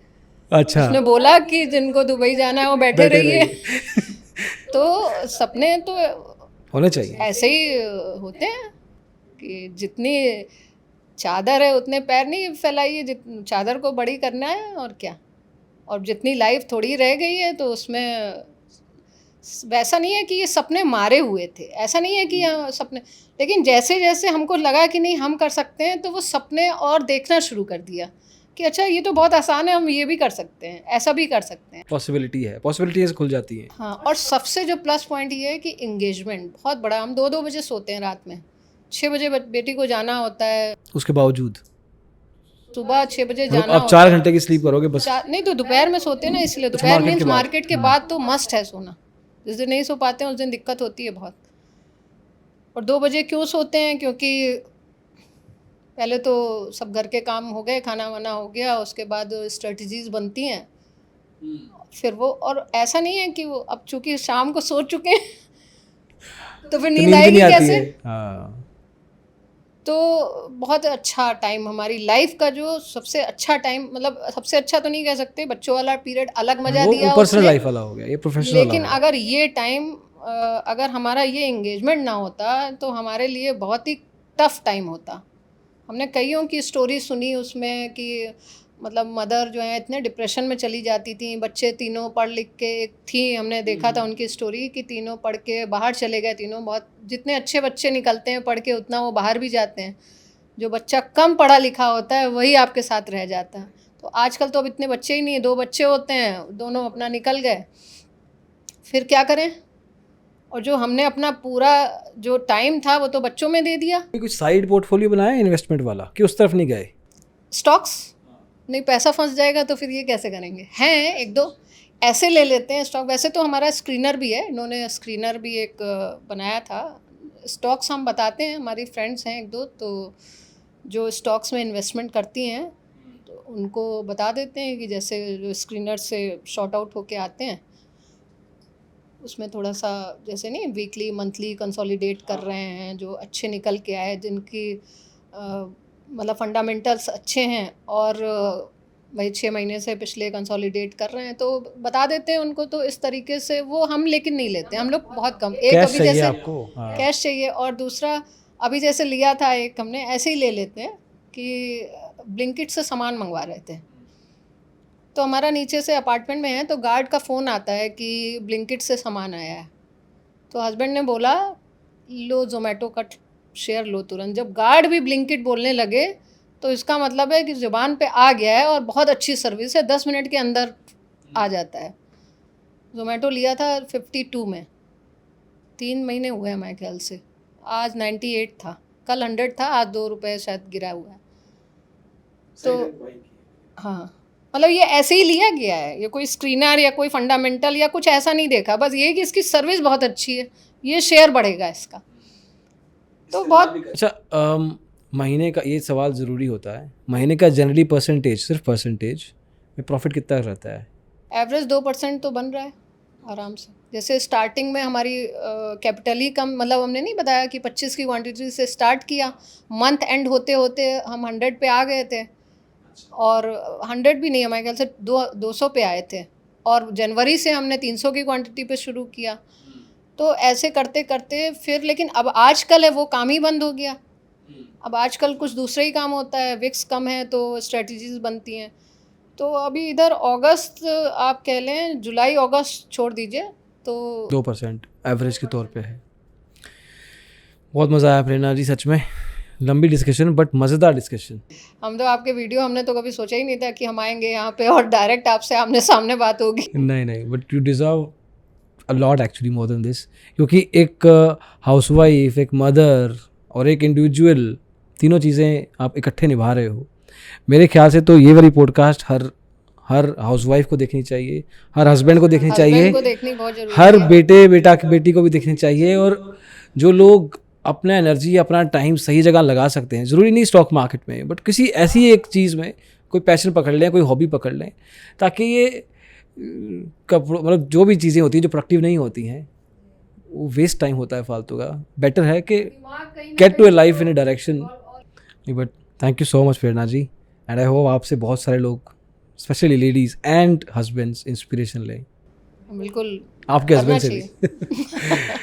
अच्छा, उसने बोला कि जिनको दुबई जाना है वो बैठे बैठे रहिए रहिए। तो सपने तो होने चाहिए। ऐसे ही होते हैं कि जितनी चादर है उतने पैर नहीं फैलाइए, चादर को बड़ी करना है और क्या। और जितनी लाइफ थोड़ी रह गई है तो उसमें वैसा नहीं है कि ये सपने मारे हुए थे, ऐसा नहीं है कि सपने, लेकिन जैसे जैसे हमको लगा कि नहीं हम कर सकते हैं तो वो सपने और देखना शुरू कर दिया कि अच्छा ये तो बहुत आसान है, हम ये भी कर सकते हैं, ऐसा भी कर सकते हैं। पॉसिबिलिटी है, पॉसिबिलिटीज खुल जाती है। हाँ, और सबसे जो प्लस पॉइंट ये है कि इंगेजमेंट बहुत बड़ा। हम 2-2 बजे सोते हैं रात में, 6 बजे बेटी को जाना होता है, उसके बावजूद सुबह 6 बजे मतलब जाना आप होता 4 है। घंटे की स्लीप करोगे बस? नहीं तो दोपहर में सोते हैं ना, इसलिए अच्छा, दोपहर मार्केट मीन्स के बाद। मार्केट के बाद तो मस्ट है सोना। जिस दिन नहीं सो पाते हैं उस दिन दिक्कत होती है बहुत। और 2 बजे क्यों सोते हैं, क्योंकि पहले तो सब घर के काम हो गए, खाना वाना हो गया, उसके बाद स्ट्रेटजीज बनती हैं, फिर वो, और ऐसा नहीं है कि वो अब चूंकि शाम को सो चुके हैं तो फिर तो नींद नींद भी आएगी नहीं आती कैसे। है। हाँ। तो बहुत अच्छा टाइम हमारी लाइफ का, जो सबसे अच्छा टाइम, मतलब सबसे अच्छा तो नहीं कह सकते, बच्चों वाला पीरियड अलग मज़ा वो दिया पर्सनल उसने, लाइफ वाला हो गया, ये प्रोफेशनल वाला लेकिन हो गया। अगर ये टाइम अगर हमारा ये एंगेजमेंट ना होता तो हमारे लिए बहुत ही टफ टाइम होता। हमने कईयों की स्टोरी सुनी उसमें कि मतलब मदर जो है इतने डिप्रेशन में चली जाती थी, बच्चे तीनों पढ़ लिख के, एक थी हमने देखा था उनकी स्टोरी कि तीनों पढ़ के बाहर चले गए, तीनों बहुत, जितने अच्छे बच्चे निकलते हैं पढ़ के उतना वो बाहर भी जाते हैं, जो बच्चा कम पढ़ा लिखा होता है वही आपके साथ रह जाता है। तो आजकल तो अब इतने बच्चे ही नहीं, 2 बच्चे होते हैं, दोनों अपना निकल गए, फिर क्या करें। और जो हमने अपना पूरा जो टाइम था वो तो बच्चों में दे दिया। कुछ साइड पोर्टफोलियो बनाया इन्वेस्टमेंट वाला कि उस तरफ नहीं गए? स्टॉक्स नहीं, पैसा फंस जाएगा तो फिर ये कैसे करेंगे। हैं एक दो ऐसे ले लेते हैं स्टॉक, वैसे तो हमारा स्क्रीनर भी है, इन्होंने स्क्रीनर भी एक बनाया था। स्टॉक्स हम बताते हैं, हमारी फ्रेंड्स हैं एक दो, तो जो स्टॉक्स में इन्वेस्टमेंट करती हैं तो उनको बता देते हैं कि जैसे जो स्क्रीनर से शॉर्ट आउट होके आते हैं उसमें थोड़ा सा जैसे नहीं वीकली मंथली कंसोलिडेट कर रहे हैं, जो अच्छे निकल के आए, जिनकी मतलब फंडामेंटल्स अच्छे हैं, और भाई 6 महीने से पिछले कंसोलिडेट कर रहे हैं, तो बता देते हैं उनको। तो इस तरीके से वो हम लेकिन नहीं लेते, हम लोग बहुत कम। एक कैश अभी चाहिए जैसे आपको, हाँ। कैश चाहिए, और दूसरा अभी जैसे लिया था एक हमने, ऐसे ही ले लेते हैं कि ब्लिंकिट से सामान मंगवा रहे थे, तो हमारा नीचे से अपार्टमेंट में है, तो गार्ड का फ़ोन आता है कि ब्लिंकिट से सामान आया है। तो हस्बैंड ने बोला लो ज़ोमैटो का शेयर लो तुरंत। जब गार्ड भी ब्लिंकिट बोलने लगे तो इसका मतलब है कि ज़ुबान पे आ गया है और बहुत अच्छी सर्विस है, 10 मिनट के अंदर आ जाता है। ज़ोमैटो लिया था 52 में, 3 महीने हुए हैं मेरे ख्याल से। आज 98 था, कल 100 था, आज 2 रुपये शायद गिरा हुआ है। तो हाँ, मतलब ये ऐसे ही लिया गया है, ये कोई स्क्रीनर या कोई फंडामेंटल या कुछ ऐसा नहीं देखा, बस ये कि इसकी सर्विस बहुत अच्छी है, ये शेयर बढ़ेगा इसका। तो बहुत अच्छा, महीने का ये सवाल ज़रूरी होता है, महीने का जनरली परसेंटेज, सिर्फ परसेंटेज में प्रॉफिट कितना रहता है? एवरेज 2% तो बन रहा है आराम से। जैसे स्टार्टिंग में हमारी कैपिटल ही कम, मतलब हमने नहीं बताया कि 25 की क्वांटिटी से स्टार्ट किया, मंथ एंड होते होते हम 100 पे आ गए थे, और 100 भी नहीं, हमारे ख्याल से 200 पे आए थे, और जनवरी से हमने 300 की क्वांटिटी पे शुरू किया। तो ऐसे करते करते फिर, लेकिन अब आजकल है वो काम ही बंद हो गया। अब आजकल कुछ दूसरा ही काम होता है, विक्स कम है तो स्ट्रेटजीज बनती हैं। तो अभी इधर अगस्त आप कह लें, जुलाई अगस्त छोड़ दीजिए तो 2% एवरेज के तौर पे है। बहुत मज़ा आया प्रेरणा जी, सच में लंबी डिस्कशन बट मज़ेदार डिस्कशन। हम तो आपके वीडियो, हमने तो कभी सोचा ही नहीं था कि हम आएंगे यहाँ पे और डायरेक्ट आपसे आमने सामने बात होगी। नहीं, but you deserve a lot actually, more than this, क्योंकि एक हाउसवाइफ, एक मदर और एक इंडिविजुअल, तीनों चीज़ें आप इकट्ठे निभा रहे हो। मेरे ख्याल से तो ये वाली पॉडकास्ट हर हाउसवाइफ को देखनी चाहिए, हर हस्बैंड को देखनी चाहिए, हस्बैंड को देखनी बहुत जरूरी हर है। बेटी को भी देखनी चाहिए। और जो लोग अपना एनर्जी, अपना टाइम सही जगह लगा सकते हैं, ज़रूरी नहीं स्टॉक मार्केट में, बट किसी ऐसी एक चीज़ में कोई पैशन पकड़ लें, कोई हॉबी पकड़ लें, ताकि ये कपड़ों, मतलब जो भी चीज़ें होती हैं जो प्रोडक्टिव नहीं होती हैं, वो वेस्ट टाइम होता है फालतू का। बेटर है कि get to a life in a direction. But thank you so much Prerna ji, and I hope आपसे बहुत सारे लोग, especially ladies and husbands, inspiration लें। बिल्कुल आपके करना हस्बैंड से भी। चाहिए।